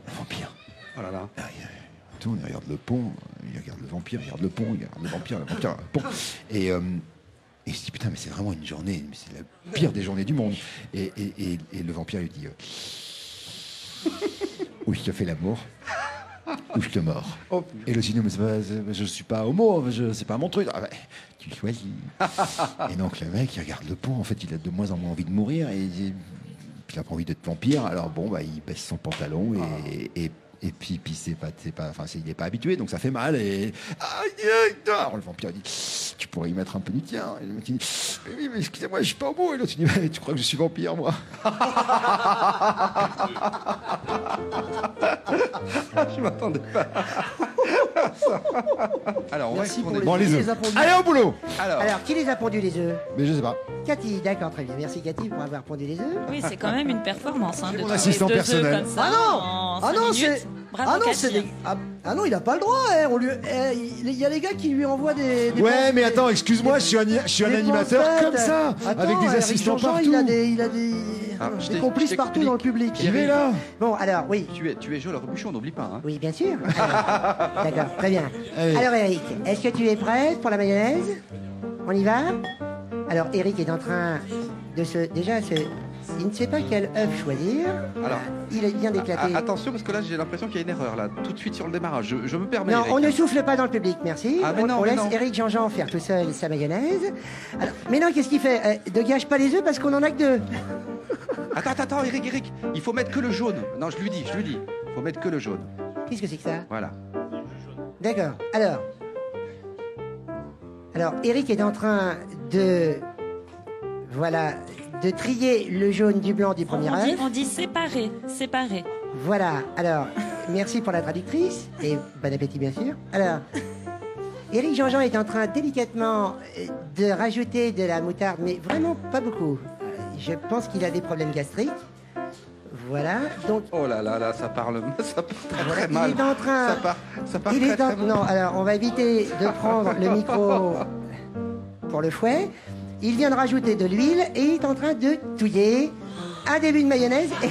Un vampire. Oh là là. Il tourne, il regarde le pont, il regarde le vampire, il regarde le pont, il regarde le vampire, le pont. Et il se dit, putain, mais c'est vraiment une journée, mais c'est la pire des journées du monde. Et le vampire lui dit, ou je te fais l'amour, ou je te mords. Oh. Et le signe, mais je suis pas homo, c'est pas mon truc. Ah, bah, tu choisis. Et donc le mec, il regarde le pont, en fait, il a de moins en moins envie de mourir, et puis il a pas envie d'être vampire, alors bon, bah, il baisse son pantalon, et puis c'est pas, enfin, il n'est pas habitué, donc ça fait mal. Et alors, le vampire dit, tu pourrais y mettre un peu du tien. Et le mec dit, oui, mais excusez-moi, je suis pas homo. Et l'autre dit, tu crois que je suis vampire, moi? Je m'attendais pas. Alors, on Merci va pour Bon, les qui œufs. les a pondus? Allez, au boulot. Alors, qui les a pondus les œufs? Mais je sais pas. Cathy, d'accord, très bien. Merci Cathy pour avoir pondu les œufs. Oui, c'est quand même une performance. Hein, de mon trouver assistant 2 œufs personnel. comme ça Ah non en Ah 5 non, minutes. c'est... Bravo, Ah non, Cathy. c'est des... ah non, il a pas le droit. Hein. Il y a les gars qui lui envoient des Ouais, mais attends, excuse-moi, je suis un des animateur grosses comme têtes. ça, Attends, avec des Eric assistants Jean-Jean, partout. Il a des je des t'ai- complices je partout t'explique. dans le public. J'y vais là. Bon, alors, oui. Tu es Joe le Rebuchon, n'oublie pas. Hein. Oui, bien sûr. D'accord, très bien. Allez. Alors, Eric, est-ce que tu es prête pour la mayonnaise? On y va? Alors, Eric est en train de se... Déjà, il ne sait pas quel œuf choisir. Alors, Il vient d'éclater. attention, parce que là, j'ai l'impression qu'il y a une erreur, là, tout de suite sur le démarrage. Je me permets. Non, Eric. on ne souffle pas dans le public, merci. Ah, mais non, on mais laisse non. Eric Jean-Jean faire tout seul sa mayonnaise. Alors, mais non, qu'est-ce qu'il fait? Ne gâche pas les œufs parce qu'on en a que 2. Attends, Eric, il faut mettre que le jaune. Non, je lui dis. Il faut mettre que le jaune. Qu'est-ce que c'est que ça? Voilà. D'accord. Alors, Eric est en train de... Voilà, de trier le jaune du blanc du premier œuf. On dit séparer. Voilà, alors, merci pour la traductrice, et bon appétit bien sûr. Alors, Eric Jean-Jean est en train délicatement de rajouter de la moutarde, mais vraiment pas beaucoup. Je pense qu'il a des problèmes gastriques. Voilà, donc... Oh là là, ça parle Voilà, très mal. il est en train... Ça part il très, est en... très mal. Non, alors, on va éviter de prendre le micro pour le fouet. Il vient de rajouter de l'huile et il est en train de touiller un début de mayonnaise. Et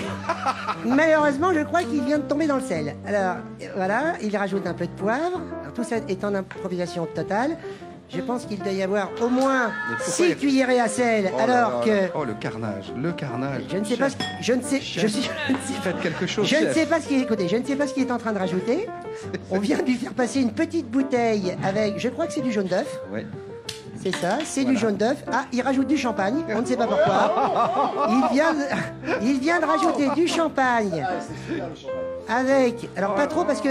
malheureusement, je crois qu'il vient de tomber dans le sel. Alors, voilà, il rajoute un peu de poivre. Alors, tout ça est en improvisation totale. Je pense qu'il doit y avoir au moins 6 cuillerées à sel, Oh là alors là que... là. Oh, le carnage. Je ne sais pas ce que... Je ne sais... Faites quelque chose, Je ne chef. sais pas ce qu'il... Écoutez, je ne sais pas ce qu'il est en train de rajouter. On vient de lui faire passer une petite bouteille avec... Je crois que c'est du jaune d'œuf. Ouais. C'est ça, c'est du jaune d'œuf. Ah, il rajoute du champagne, on ne sait pas pourquoi. Il vient de rajouter du champagne. Avec, alors pas trop parce que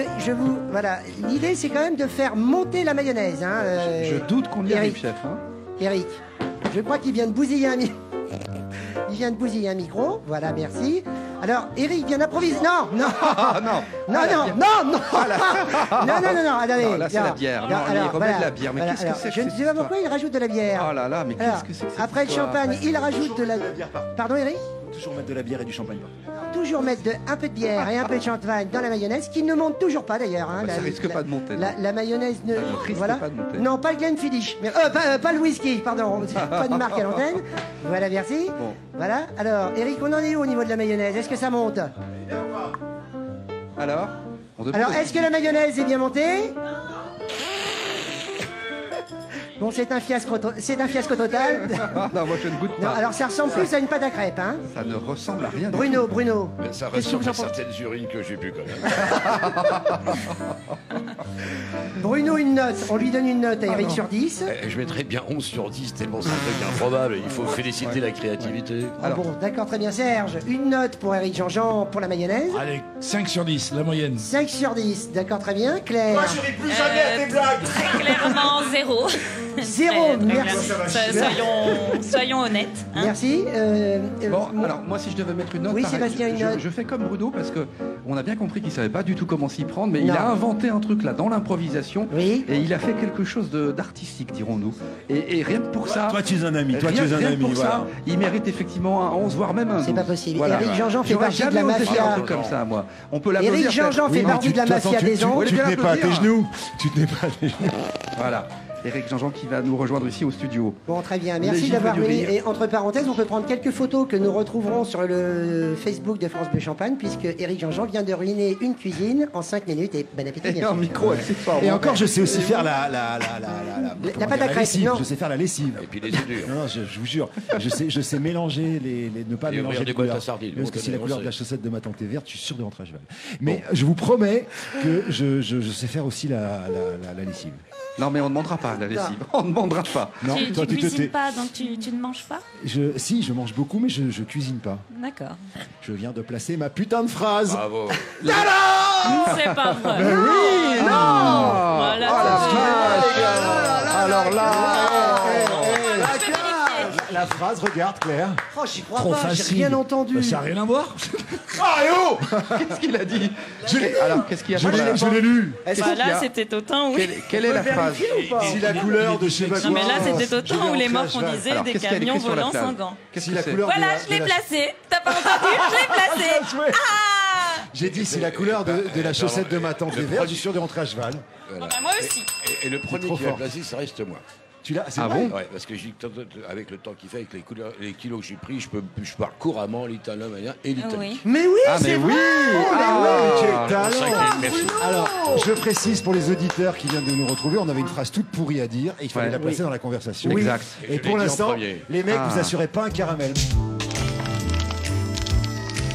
voilà, l'idée c'est quand même de faire monter la mayonnaise. Hein, Je doute qu'on y arrive, chef. Hein. Eric, je crois qu'il vient de bousiller un micro. Il vient de bousiller un micro, voilà, merci. Alors, Eric vient d'improviser. Non, non, attendez. Non, là, c'est la bière. Non, il remet de la bière. Mais qu'est-ce que c'est que Je ne sais pas pourquoi il rajoute de la bière. Oh là là, mais qu'est-ce que c'est que cette après le histoire? champagne, il rajoute de la... Pardon, Eric? Toujours mettre de la bière et du champagne. Toujours mettre un peu de bière et un peu de champagne dans la mayonnaise, qui ne monte toujours pas d'ailleurs. Hein, Ça risque pas de monter. La mayonnaise ne... risque Voilà. pas de monter. Non, pas le Glenfiddich. Mais, pas le whisky, pardon. Pas de marque à l'antenne. Voilà, merci. Bon. Voilà. Alors, Eric, on en est où au niveau de la mayonnaise? Est-ce que ça monte? Alors est-ce que la mayonnaise est bien montée? Bon, c'est un fiasco total. Non, moi je ne goûte Non, pas. alors ça ressemble plus à une pâte à crêpes, hein. Ça ne ressemble à rien du Bruno. Mais ça Qu'est-ce que ressemble vous en à pensez? certaines urines que j'ai pu connaître. Bruno, une note. On lui donne une note à Eric sur 10. Je mettrais bien 11 sur 10, tellement c'est un truc improbable. Il faut féliciter la créativité. Ah bon, d'accord, très bien. Serge, une note pour Eric Jean-Jean pour la mayonnaise. Allez, 5 sur 10, la moyenne. 5 sur 10, d'accord, très bien. Claire. Moi, je ris plus jamais à tes blagues. Très clairement, 0. 0, merci. Soyons honnêtes. Hein. Merci. Bon, alors moi si je devais mettre une note, Oui, pareil, Sébastien, une note. je fais comme Bruno parce que on a bien compris qu'il savait pas du tout comment s'y prendre, mais il a inventé un truc là dans l'improvisation. Oui. Et il a fait quelque chose d'artistique, dirons-nous. Et rien que pour ça. Toi, tu es un ami. Toi, tu es un rien que ami. pour Voilà. ça, il mérite effectivement un 11, voire même un 12. C'est pas possible. Voilà. Éric Jean-Jean fait J'aurais partie de jamais la osé faire un mafia. truc comme ça, moi. On peut l'applaudir. Éric Jean-Jean fait partie de la mafia des ans. Tu tenais pas à tes genoux. Tu tenais pas à tes genoux. Voilà. Éric Jean-Jean qui va nous rejoindre ici au studio. Bon, très bien. Les Merci givres d'avoir du venu. rire. Et entre parenthèses, on peut prendre quelques photos que nous retrouverons sur le Facebook de France Bleu Champagne, puisque Éric Jean-Jean vient de ruiner une cuisine en 5 minutes. Et bon appétit, Et bien un sûr. micro accessoire. Et encore, je sais aussi faire la pâte à crêpes, lessive. non. Je sais faire la lessive. Et puis les œufs durs. Non, je vous jure, je sais mélanger ne pas Et mélanger ouvrir les des boîtes couleurs. à sardines. Parce que Bon, si la on couleur sait. de la chaussette de ma tante est verte, je suis sûr de rentrer à cheval. Mais je vous promets que je sais faire aussi la lessive. Non, mais on ne demandera pas la lessive. On ne demandera pas. Non, Tu toi, tu te cuisines tais. pas, donc tu ne manges pas? Si, je mange beaucoup, mais je cuisine pas. D'accord. Je viens de placer ma putain de phrase. Bravo. C'est pas vrai. Ben oui, non. Voilà, Alors là, c'est la phrase, regarde Claire. Oh, j'y crois Trop pas, j'ai facile. rien entendu. Ça n'a rien à voir. Ah, et oh Qu'est-ce qu'il a dit Alors, qu'est-ce qu'il a Je fait l'ai lu. Est-ce Bah qu'il y a- là, c'était Totin, oui. Quelle est la phrase Si la couleur de chez Non, mais là, c'était Totin où les morts conduisaient Alors, des qu'est-ce qu'il y a camions écrit sur la volants plage sans gants. Qu'est-ce Si que la c'est couleur Voilà, de je l'ai la- placé. T'as pas entendu? Je l'ai placé. Bien joué. Ah J'ai dit si la couleur de la chaussette de ma tante est verte, je suis sûr de rentrer à cheval. Voilà. Bah, moi aussi. Et le premier trop qui va fort. placer, ça reste moi. Tu l'as, c'est Ah vrai bon Ouais, parce que avec le temps qu'il fait, avec les kilos que j'ai pris, je parle couramment l'italien et l'italien. Oui. Mais oui, Ah, mais c'est oui vrai. Tu es C'est ça talent. que- merci. Alors, je précise pour les auditeurs qui viennent de nous retrouver, on avait une phrase toute pourrie à dire et il fallait Ouais. la placer dans la conversation. Oui. Exact. Et Je pour l'ai dit en l'instant, premier. les mecs, Ah. vous assurez pas un caramel.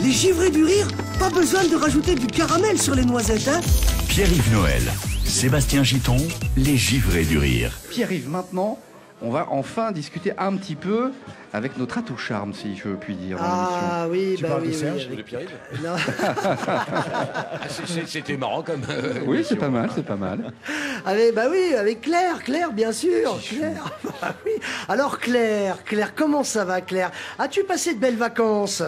Les givrés du rire, pas besoin de rajouter du caramel sur les noisettes, hein. Pierre-Yves Noël, Sébastien Giton, les givrés du rire. Pierre-Yves, maintenant, on va enfin discuter un petit peu avec notre atout charme, si je puis dire, dans l'émission. Ah oui, Tu bah parles oui, de oui, Serge avec- De Pierre-Yves Non. C'était marrant comme. Oui, c'est pas mal, c'est pas mal. Avec, bah oui, avec Claire, bien sûr, Claire. Bah oui. Alors Claire, comment ça va Claire? As-tu passé de belles vacances?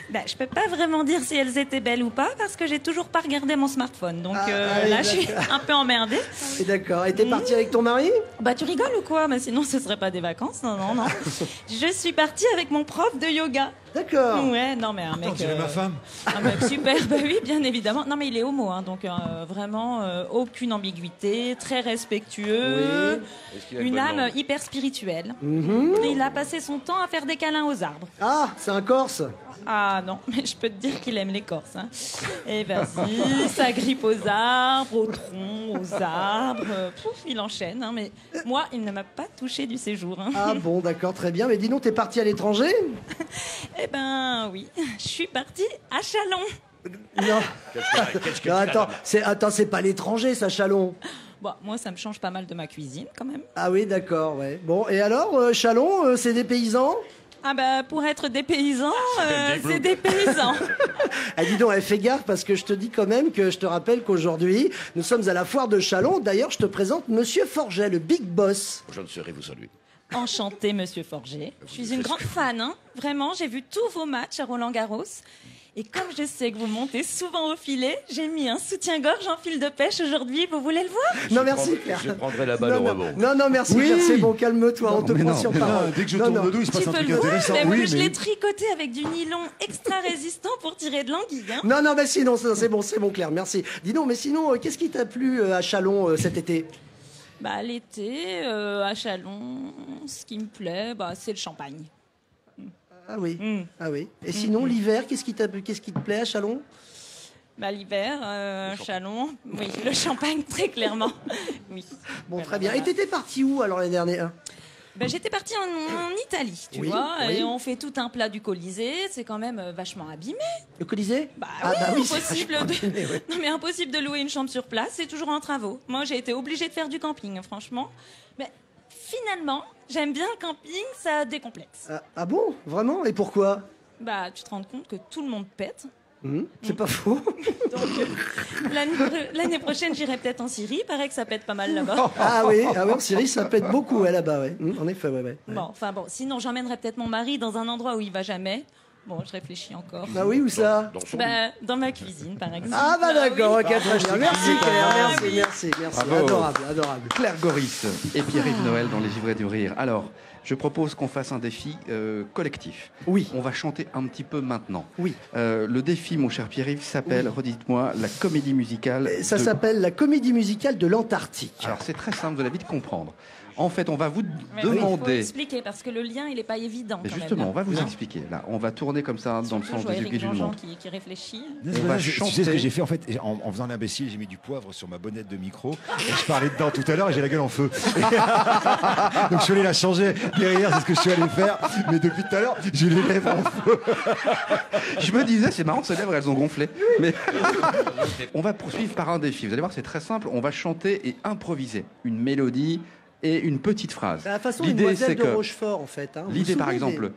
Bah, je peux pas vraiment dire si elles étaient belles ou pas parce que j'ai toujours pas regardé mon smartphone. Donc Ah, là, oui, je suis d'accord. un peu emmerdée. Et d'accord. Et t'es partie avec ton mari? Bah, tu rigoles ou quoi? Mais sinon, ce serait pas des vacances. Non, non, non. Je suis partie avec mon prof de yoga. D'accord. Ouais, non, mais un mec. On dirait ma femme. Un mec super, bah oui, bien évidemment. Non, mais il est homo, hein, donc vraiment aucune ambiguïté, très respectueux, Est-ce qu'il a une une bonne âme langue hyper spirituelle. Mhm. Et il a passé son temps à faire des câlins aux arbres. Ah, c'est un Corse. Ah non, mais je peux te dire qu'il aime les Corses. Hein. Et vas-y, ça grippe aux arbres, aux troncs, aux arbres. Pouf, il enchaîne. Hein, mais moi, il ne m'a pas touché du séjour. Hein. Ah bon, d'accord, très bien. Mais dis donc, t'es partie à l'étranger? Eh ben oui, je suis partie à Chalon. Non. Qu'est-ce que Non, attends, c'est pas l'étranger, ça, Chalon. Bon, moi, ça me change pas mal de ma cuisine quand même. Ah oui, d'accord, ouais. Bon, et alors, Chalon, c'est des paysans? Ah bah pour être des paysans, c'est des paysans. Ah, dis donc, fais gaffe parce que je te dis quand même que je te rappelle qu'aujourd'hui, nous sommes à la foire de Chalon. D'ailleurs, je te présente Monsieur Forget, le big boss. Je ne saurais vous saluer. Enchanté, Monsieur Forget. Je suis une grande fan, hein. Vraiment, j'ai vu tous vos matchs à Roland-Garros. Et comme je sais que vous montez souvent au filet, j'ai mis un soutien-gorge en fil de pêche aujourd'hui. Vous voulez le voir? Non, merci, Claire. Je prendrai la balle au Non, rebond. non, merci, Oui. Claire, c'est bon, calme-toi, on te mais prend non, sur mais parole. Dès que je Non, tourne non. le dos, il se passe Tu un peux truc le voir, intéressant. mais Oui, je mais l'ai tricoté avec du nylon extra résistant pour tirer de l'anguille. Hein. Non, mais sinon, c'est bon, Claire, merci. Dis donc, mais sinon, qu'est-ce qui t'a plu à Chalon cet été? Bah l'été, à Chalon, ce qui me plaît, bah, c'est le champagne. Ah oui, Mm. ah oui. Et sinon, l'hiver, qu'est-ce qui te plaît à Chalon? Bah, l'hiver, Chalon, oui, le champagne, très clairement. Oui. Bon, Voilà, très bien. voilà. Et t'étais parti où alors l'année dernière? Ben, j'étais partie en Italie, tu Oui, vois, oui. et on fait tout un plat du Colisée, c'est quand même vachement abîmé. Le Colisée? Bah, Ah, oui, bah oui, c'est impossible vachement de... abîmé, ouais. Non mais impossible de louer une chambre sur place, c'est toujours en travaux. Moi j'ai été obligée de faire du camping, franchement. Mais finalement, j'aime bien le camping, ça décomplexe. Ah bon? Vraiment? Et pourquoi? Bah tu te rends compte que tout le monde pète. C'est pas faux. Donc l'année prochaine j'irai peut-être en Syrie, paraît que ça pète pas mal là-bas. Ah oui, en Syrie, ça pète beaucoup ouais, là-bas, ouais. En effet, ouais. Bon, enfin bon, sinon j'emmènerai peut-être mon mari dans un endroit où il va jamais. Bon, je réfléchis encore. Ah oui, où ça? Dans ma cuisine, par exemple. Ah bah d'accord, oui. ok, très bien. Merci Claire, merci. Bravo. Adorable. Claire Goris et Pierre-Yves Noël dans Les Givrés du Rire. Alors, je propose qu'on fasse un défi collectif. Oui. On va chanter un petit peu maintenant. Oui. Le défi, mon cher Pierre-Yves, s'appelle, redites-moi, la comédie musicale. Ça s'appelle la comédie musicale de l'Antarctique. Alors, c'est très simple, vous allez vite comprendre. En fait, on va vous Mais il faut demander... expliquer, parce que le lien, il n'est pas évident. Mais quand justement, même, on va vous Non. expliquer. Là, on va tourner comme ça dans le sens des aiguilles d'une montre. Qui réfléchit. Tu sais ce que j'ai fait en fait en faisant l'imbécile, j'ai mis du poivre sur ma bonnette de micro et je parlais dedans tout à l'heure et j'ai la gueule en feu. Donc je suis allé la changer derrière, c'est ce que je suis allé faire, mais depuis tout à l'heure j'ai les lèvres en feu. Je me disais, c'est marrant, ces lèvres elles ont gonflé. Mais on va poursuivre par un défi. Vous allez voir, c'est très simple. On va chanter et improviser une mélodie et une petite phrase. C'est la façon L'idée, Demoiselle c'est de que Rochefort, en fait. Hein. l'idée, Vous par vous souvenez exemple,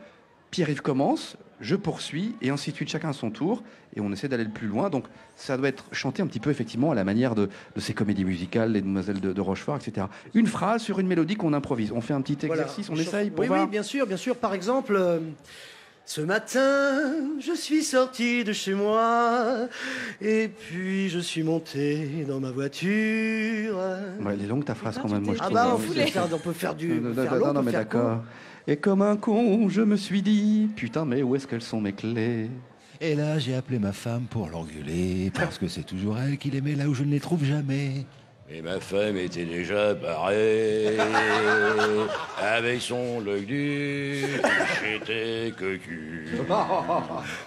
Pierre-Yves commence, je poursuis, et ainsi de suite, chacun à son tour, et on essaie d'aller le plus loin. Donc, ça doit être chanté un petit peu, effectivement, à la manière de ces comédies musicales, les Demoiselles de Rochefort, etc. Une phrase sur une mélodie qu'on improvise. On fait un petit exercice, on essaye pour voir. Oui, bien sûr. Par exemple, ce matin, je suis sorti de chez moi, et puis je suis monté dans ma voiture. Ouais, elle est longue ta phrase quand même, moi je Ah trouve. bah, on peut faire du... Non, mais d'accord. Et comme un con, je me suis dit, putain, mais où est-ce qu'elles sont mes clés? Et là j'ai appelé ma femme pour l'engueuler parce que c'est toujours elle qui les met là où je ne les trouve jamais. Et ma femme était déjà barrée avec son œil dur, j'étais que tu.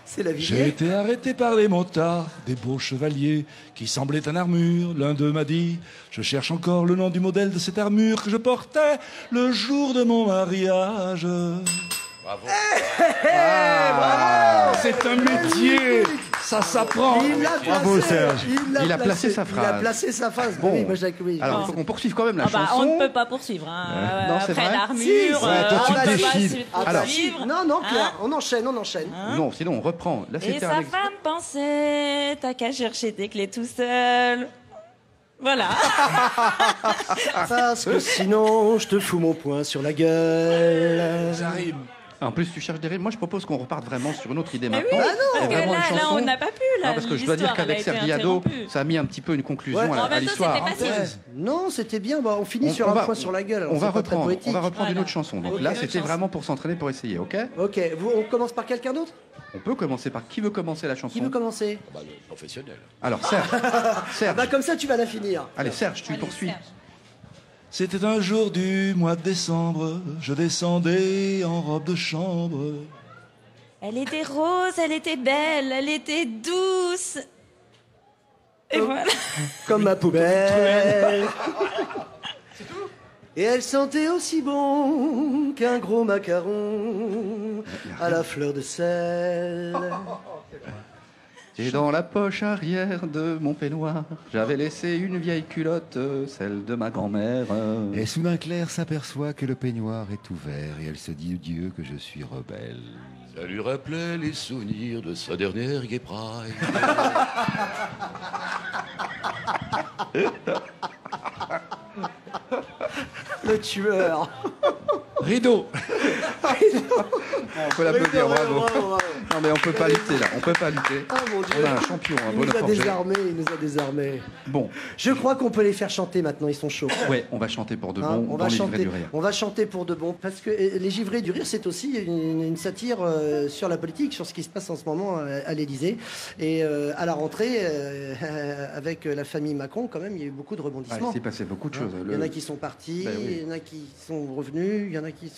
C'est la vie. J'ai été arrêté par les motards, des beaux chevaliers qui semblaient en armure. L'un d'eux m'a dit, je cherche encore le nom du modèle de cette armure que je portais le jour de mon mariage. Bravo. Bravo. C'est un métier, ça s'apprend. Bravo Serge. Il a placé sa phrase. Il a placé sa phrase. Bon. Oui, moi, oui. Alors, il faut qu'on poursuive quand même la Ah bah, chanson. on ne peut pas poursuivre. Hein. Non, c'est Après vrai. l'armure, Si, toi, tu on te peut pas défiles. Alors. poursuivre. Non, Claire, Hein on enchaîne. Non, sinon on reprend. Là, Et c'était sa un femme pensait, t'as qu'à chercher tes clés tout seul. Voilà. Parce que sinon, je te fous mon poing sur la gueule. Ça rime. En plus, tu cherches des rimes. Moi, je propose qu'on reparte vraiment sur une autre idée Mais maintenant. oui, Et parce que vraiment une là, chanson. on n'a pas pu. Là, Non, parce que je dois dire l'histoire, qu'avec elle a été Sergi Ado, interrompue. ça a mis un petit peu une conclusion Ouais. à En même temps, l'histoire. c'était facile. Non, c'était bien. Bah, on finit On sur un va- point sur la gueule. alors On va c'est pas très reprendre. poétique. On va reprendre une Voilà. autre chanson. Donc Ok, là, une autre c'était chanson. vraiment pour s'entraîner, pour essayer, ok? Ok, on commence par quelqu'un d'autre? On peut commencer par qui veut commencer la chanson? Qui veut commencer? Bah, le professionnel. Alors Serge. Serge. Bah comme ça, tu vas la finir. Allez Serge, tu Allez, poursuis. Serge. C'était un jour du mois de décembre, je descendais en robe de chambre. Elle était rose, elle était belle, elle était douce. Et Oh. voilà. Comme ma poubelle. Et elle sentait aussi bon qu'un gros macaron à la fleur de sel. Et dans la poche arrière de mon peignoir, j'avais laissé une vieille culotte, celle de ma grand-mère. Et soudain Claire s'aperçoit que le peignoir est ouvert et elle se dit Dieu que je suis rebelle. Ça lui rappelait les souvenirs de sa dernière gay pride. Le tueur. Rideau. On peut l'applaudir, bravo. Non mais on peut pas lutter là, on peut pas lutter. Oh mon Dieu. On a un champion, un Il bon nous a forger. désarmés. Bon, Je crois qu'on peut les faire chanter maintenant, ils sont chauds. ouais, on va chanter pour de Hein, bon dans les livrets du rire. on va chanter pour de bon, parce que les givrés du rire, c'est aussi une satire sur la politique, sur ce qui se passe en ce moment à l'Élysée. Et à la rentrée, avec la famille Macron, quand même, il y a eu beaucoup de Ah, rebondissements. il s'est passé beaucoup de choses. Il y en a qui sont partis, Ben oui. il y en a qui sont revenus, il y en a qui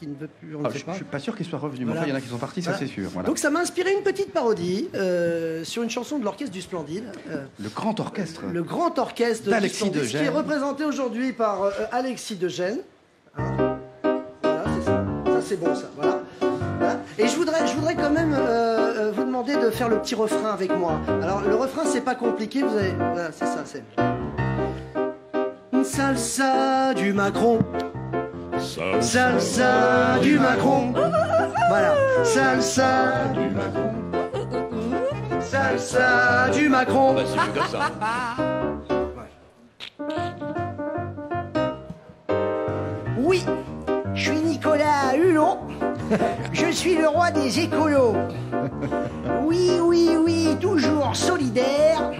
ne veulent plus, on ne Ah, sait je pas. suis pas sûr qu'ils soient revenus, mais Voilà. enfin, il y en a qui sont partis, ça Voilà. c'est sûr. Voilà. Donc ça m'a inspiré une petite parodie sur une chanson de l'Orchestre du Splendide. Le grand orchestre. Le grand orchestre d'Alexis du Splendide, qui est Degène. représenté aujourd'hui par Alexis Degène. Hein, voilà, c'est ça. Ça, c'est bon, ça. Voilà. Voilà. Et je voudrais quand même vous demander de faire le petit refrain avec moi. Alors, le refrain, c'est pas compliqué. Vous avez... Voilà, c'est ça. C'est... Salsa du Macron. Salsa du Macron. Voilà. Salsa du Macron. Salsa du Macron. Bah, c'est mieux comme ça. Oui, je suis Nicolas Hulot. Je suis le roi des écolos. Oui, oui, oui, toujours solidaire,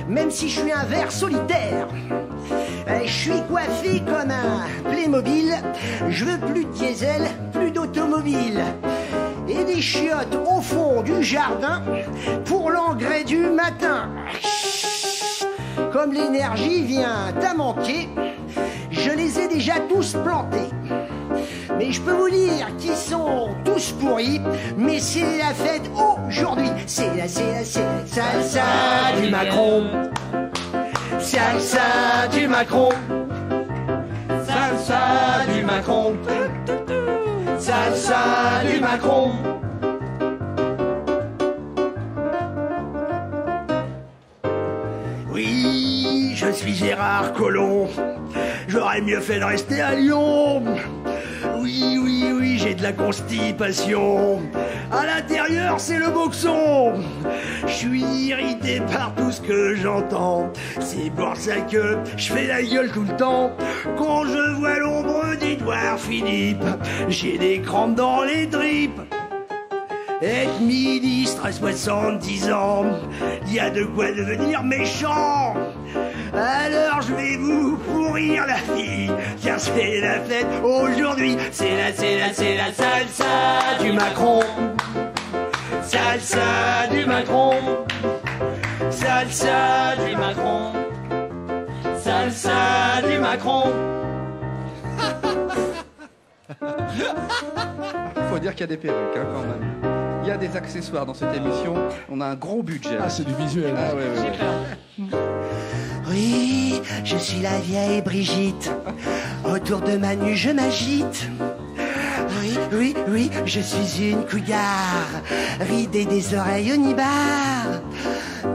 même si je suis un ver solitaire. Je suis coiffé comme un Playmobil. Je veux plus de diesel, plus d'automobile. Et des chiottes au fond du jardin pour l'engrais du matin. Comme l'énergie vient à manquer, je les ai déjà tous plantés. Mais je peux vous dire qu'ils sont tous pourris. Mais c'est la fête aujourd'hui. C'est la salsa du Macron. Salsa du Macron. Salsa du Macron. Salsa du Macron. Oui, je suis Gérard Collomb. J'aurais mieux fait de rester à Lyon. Oui, oui, oui, j'ai de la constipation. À l'intérieur, c'est le boxon. Je suis irrité par tout ce que j'entends. C'est pour ça que je fais la gueule tout le temps. Quand je vois l'ombre d'Édouard Philippe, j'ai des crampes dans les tripes. Être ministre à 70 ans, y a de quoi devenir méchant. Alors je vais vous pourrir la vie, car c'est la fête aujourd'hui. C'est la salsa du Macron. Salsa du Macron. Salsa du Macron. Salsa du Macron. Faut dire qu'il y a des perruques, hein, quand même. Il y a des accessoires dans cette émission. On a un gros budget. Ah, c'est du visuel. Ah, ouais, ouais, J'ai ouais. peur. Oui, je suis la vieille Brigitte. Autour de Manu, je m'agite. Oui, oui, oui, je suis une cougar. Ridée des oreilles au nibar.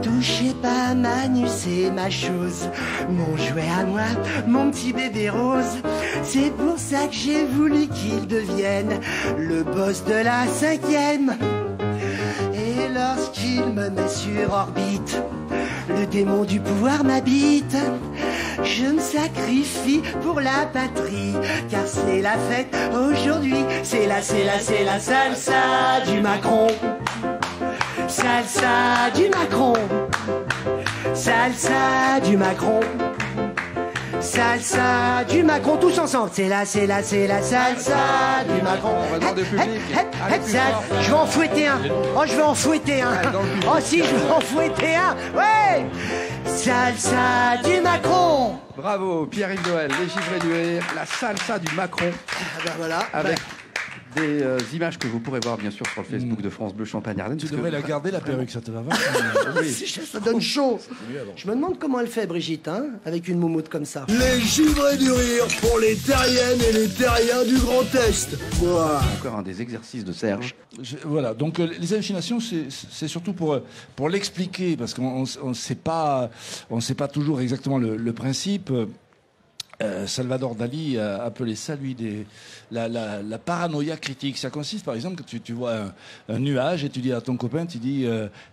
Touchez pas Manu, c'est ma chose. Mon jouet à moi, mon petit bébé rose. C'est pour ça que j'ai voulu qu'il devienne le boss de la 5e. Et lorsqu'il me met sur orbite, le démon du pouvoir m'habite. Je me sacrifie pour la patrie, car c'est la fête aujourd'hui. C'est la salsa du Macron. Salsa du Macron. Salsa du Macron. Salsa du Macron, tous ensemble. C'est la salsa du Macron. On va demander au public. Allez, plus fort. Je vais en fouetter un. Oh, je vais en fouetter un. Allez, dans le public. Oh, si, je vais en fouetter un. Ouais. Salsa du Macron. Bravo, Pierre-Yves Noël, les givrés du rire, la salsa du Macron. Ben voilà. Avec des images que vous pourrez voir bien sûr sur le Facebook de France Bleu Champagne-Ardenne. Tu devrais la garder, la perruque, ça te va Oui. Ça donne chaud. Je me demande comment elle fait, Brigitte, hein, avec une moumoute comme ça. Les givrés du rire pour les terriennes et les terriens du Grand Est. Wow. Encore un des exercices de Serge. Voilà, donc les hallucinations, c'est surtout pour l'expliquer, parce qu'on ne sait pas toujours exactement le principe. Salvador Dali a appelé ça, lui, la paranoïa critique. Ça consiste, par exemple, que tu vois un nuage et tu dis à ton copain, tu dis,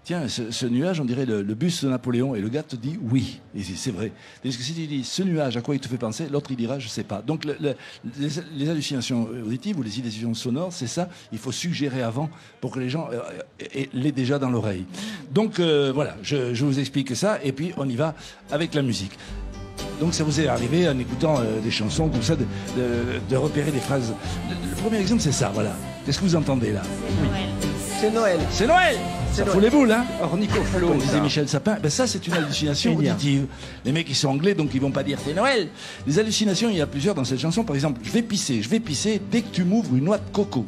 tiens, ce nuage, on dirait le buste de Napoléon. Et le gars te dit oui. Et c'est vrai. Parce que si tu dis ce nuage, à quoi il te fait penser, l'autre, il dira, je sais pas. Donc, les hallucinations auditives ou les illusions sonores, c'est ça. Il faut suggérer avant pour que les gens l'aient déjà dans l'oreille. Donc, voilà, je vous explique ça. Et puis, on y va avec la musique. Donc ça vous est arrivé en écoutant des chansons comme ça de repérer des phrases. Le premier exemple c'est ça, voilà. Qu'est-ce que vous entendez là? C'est Noël. C'est Noël. Ça fout les boules, hein? Ornicoflo, comme disait Michel Sapin. Ben ça c'est une hallucination auditive. Les mecs ils sont anglais donc ils vont pas dire c'est Noël. Les hallucinations, il y a plusieurs dans cette chanson. Par exemple, je vais pisser dès que tu m'ouvres une noix de coco.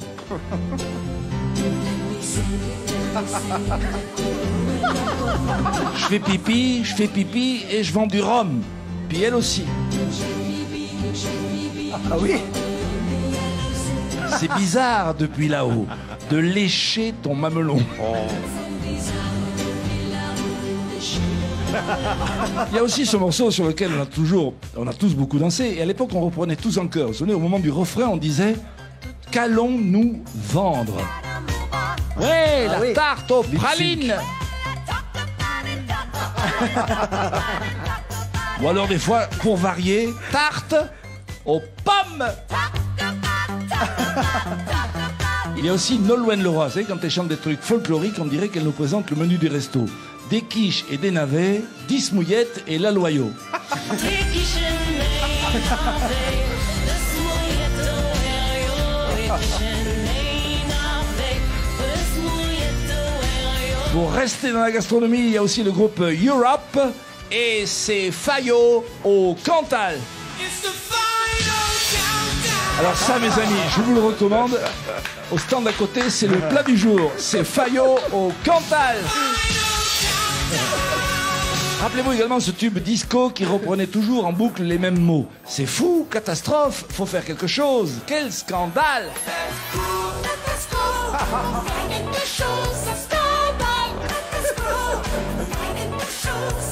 Je fais pipi et je vends du rhum. Puis elle aussi. Ah oui. C'est bizarre depuis là-haut de lécher ton mamelon. Il y a aussi ce morceau sur lequel on a tous beaucoup dansé. Et à l'époque, on reprenait tous en chœur. Vous vous souvenez, au moment du refrain, on disait « Qu'allons-nous vendre ?» Ouais, la tarte aux pralines. Ou alors des fois, pour varier, tarte aux pommes. Il y a aussi Nolwenn Leroy. Vous savez, quand elle chante des trucs folkloriques, on dirait qu'elle nous présente le menu du resto. Des quiches et des navets, 10 mouillettes et la loyau. Pour rester dans la gastronomie, il y a aussi le groupe Europe et c'est Fayot au Cantal. Alors ça, mes amis, je vous le recommande. Au stand d'à côté, c'est le plat du jour. C'est Fayot au Cantal. Rappelez-vous également ce tube disco qui reprenait toujours en boucle les mêmes mots. C'est fou, catastrophe, faut faire quelque chose. Quel scandale!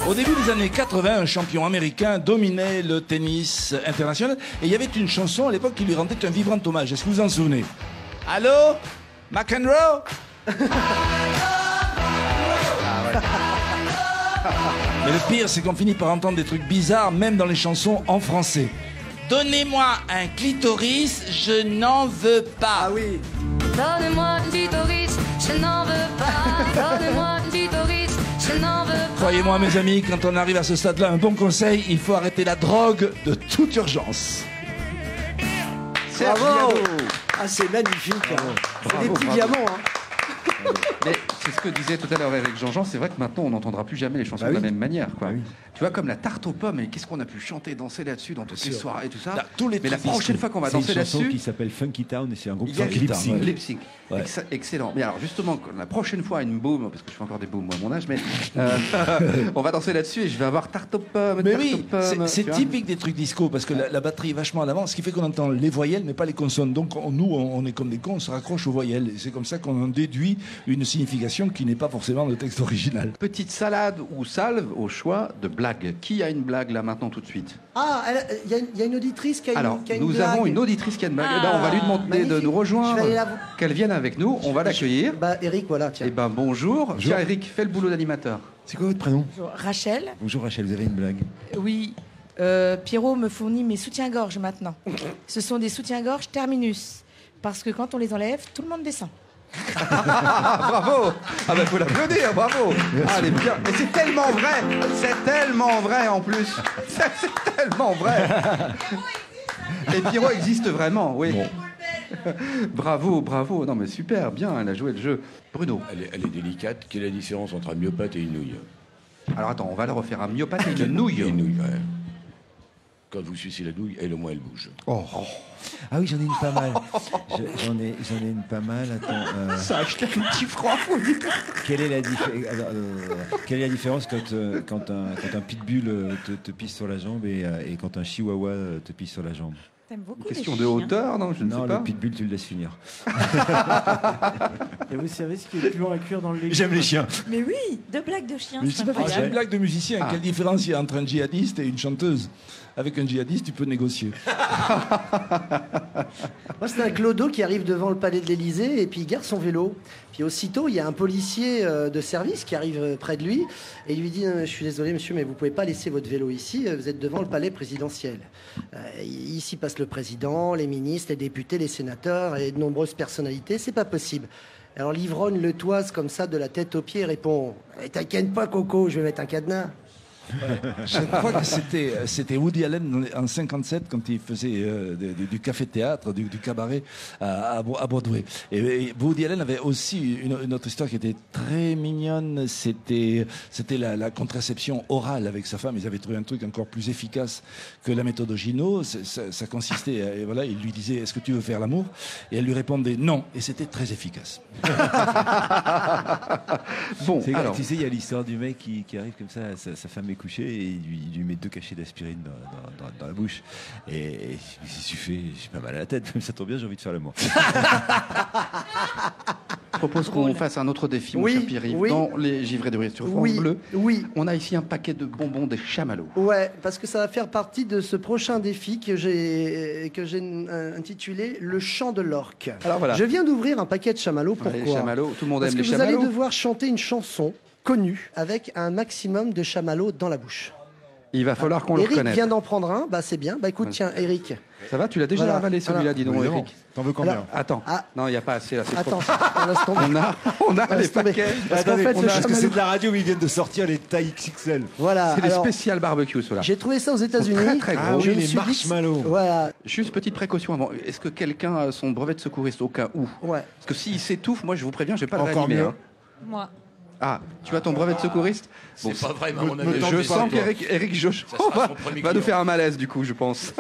Au début des années 80, un champion américain dominait le tennis international et il y avait une chanson à l'époque qui lui rendait un vibrant hommage. Est-ce que vous vous en souvenez? Allô, McEnroe? Mais le pire, c'est qu'on finit par entendre des trucs bizarres, même dans les chansons en français. Donnez-moi un clitoris, je n'en veux pas. Ah oui. Donnez-moi un clitoris, je n'en veux pas. Donnez-moi un clitoris, je n'en veux pas. Croyez-moi, mes amis, quand on arrive à ce stade-là, un bon conseil, il faut arrêter la drogue de toute urgence. Bravo. Ah, c'est magnifique. C'est des petits diamants. Hein. Mais c'est ce que disait tout à l'heure Eric Jean-Jean, c'est vrai que maintenant on n'entendra plus jamais les chansons de la même manière, quoi. Tu vois, comme la tarte aux pommes, et qu'est-ce qu'on a pu chanter, danser là-dessus dans toutes les soirées et tout ça. Mais la prochaine fois qu'on va danser là-dessus, c'est une chanson qui s'appelle Funky Town et c'est un groupe Lip Sync. Lip Sync. Ouais. Excellent. Mais alors justement, la prochaine fois une boum, parce que je fais encore des booms moi à mon âge, mais on va danser là-dessus et je vais avoir tarte aux pommes. Mais oui, c'est typique des trucs disco parce que la batterie est vachement à l'avant, ce qui fait qu'on entend les voyelles mais pas les consonnes. Donc nous, on est comme des cons, on se raccroche aux voyelles. Et c'est comme ça qu'on en déduit une signification qui n'est pas forcément le texte original. Petite salade ou salve au choix de blague. Qui a une blague là maintenant tout de suite? Ah, il y a une auditrice qui a une blague. Nous avons une auditrice qui a une blague. Eh ben, on va lui demander de nous rejoindre, qu'elle vienne avec nous. On va l'accueillir. Eric, voilà, tiens. Eh ben, bonjour. Tiens, Eric, fais le boulot d'animateur. C'est quoi votre prénom? Bonjour, Rachel. Bonjour Rachel, vous avez une blague? Oui. Pierrot me fournit mes soutiens-gorge maintenant. Ce sont des soutiens-gorge terminus. Parce que quand on les enlève, tout le monde descend. Bravo. Ah ben faut l'applaudir, bravo. Ah, elle est bien. Mais c'est tellement vrai en plus. C'est tellement vrai. Et Pierrot existe vraiment, oui. Bon. Bravo. Non mais super, bien, elle a joué le jeu. Bruno. Elle est délicate. Quelle est la différence entre un myopathe et une nouille? Alors attends, on va le refaire. Un myopathe et une nouille. Une nouille, ouais. Quand vous sucez la nouille, elle au moins elle bouge. Oh. Ah oui, j'en ai une pas mal. J'en ai une pas mal. Attends. Ça a acheté un petit franc. Quelle est la différence quand un pitbull te pisse sur la jambe et quand un chihuahua te pisse sur la jambe? T'aimes beaucoup question de hauteur, non? Je ne sais pas. Non, le pitbull, tu le laisses finir. Et vous savez ce qui est le plus long à cuire dans le lait? J'aime les chiens. Mais oui, deux blagues de chiens. Mais c'est pas j'ai une blague de musicien. Quelle différence il y a entre un djihadiste et une chanteuse? Avec un djihadiste, tu peux négocier. Moi, c'est un clodo qui arrive devant le palais de l'Élysée et puis il garde son vélo. Puis aussitôt, il y a un policier de service qui arrive près de lui et il lui dit « Je suis désolé, monsieur, mais vous pouvez pas laisser votre vélo ici. Vous êtes devant le palais présidentiel. Ici passe le président, les ministres, les députés, les sénateurs et de nombreuses personnalités. C'est pas possible. » Alors l'ivrogne le toise comme ça de la tête aux pieds et répond « T'inquiète pas, Coco, je vais mettre un cadenas. » Je crois que c'était Woody Allen en 57 quand il faisait du café-théâtre, du cabaret à Broadway. Et Woody Allen avait aussi une autre histoire qui était très mignonne. C'était la contraception orale avec sa femme. Ils avaient trouvé un truc encore plus efficace que la méthode Ogino. Ça consistait, voilà, il lui disait est-ce que tu veux faire l'amour? Et elle lui répondait non. Et c'était très efficace. Bon, alors tu sais, il y a l'histoire du mec qui arrive comme ça, sa femme est couchée et il lui met 2 cachets d'aspirine dans la bouche. Et si tu fais, j'ai pas mal à la tête, ça tombe bien, j'ai envie de faire l'amour. Je propose qu'on fasse un autre défi, mon cher Pierre-Yves, dans les givrés de rire sur France Bleu. Oui. On a ici un paquet de bonbons des chamallows. Ouais, parce que ça va faire partie de ce prochain défi que j'ai intitulé Le chant de l'orque. Alors voilà. Je viens d'ouvrir un paquet de chamallows. Pourquoi? Les chamallows, tout le monde aime les chamallows. Parce que vous allez devoir chanter une chanson connue avec un maximum de chamallows dans la bouche. Il va falloir qu'on le Eric reconnaisse. vient d'en prendre un, bah c'est bien. Bah écoute, tiens, Eric. Ça va, tu l'as déjà avalé celui-là, dis donc, Évidemment. Eric. T'en veux combien? Attends. Non, il n'y a pas assez là. c'est Attends, trop. laisse tomber. On a les Laisse tomber. paquets. Parce qu'en fait, le Parce que c'est chamallow. de la radio où ils viennent de sortir les tailles XXL. Voilà. C'est les alors, spéciales barbecue, ceux-là. J'ai trouvé ça aux États-Unis. Très, très gros. Ah Je oui, me les suis dit que- marshmallows. Voilà. Juste petite précaution avant. Est-ce que quelqu'un a son brevet de secouriste au cas où? Ouais. Parce que s'il s'étouffe, moi je vous préviens, je vais pas le Encore réanimer. mieux. Hein. Moi. Ah, tu as ton brevet de secouriste? C'est pas vrai, mais à me- mon me avis. tente Je pas, sens toi. qu'Éric Jochon Ça sera va, son premier va nous client. faire un malaise du coup, je pense.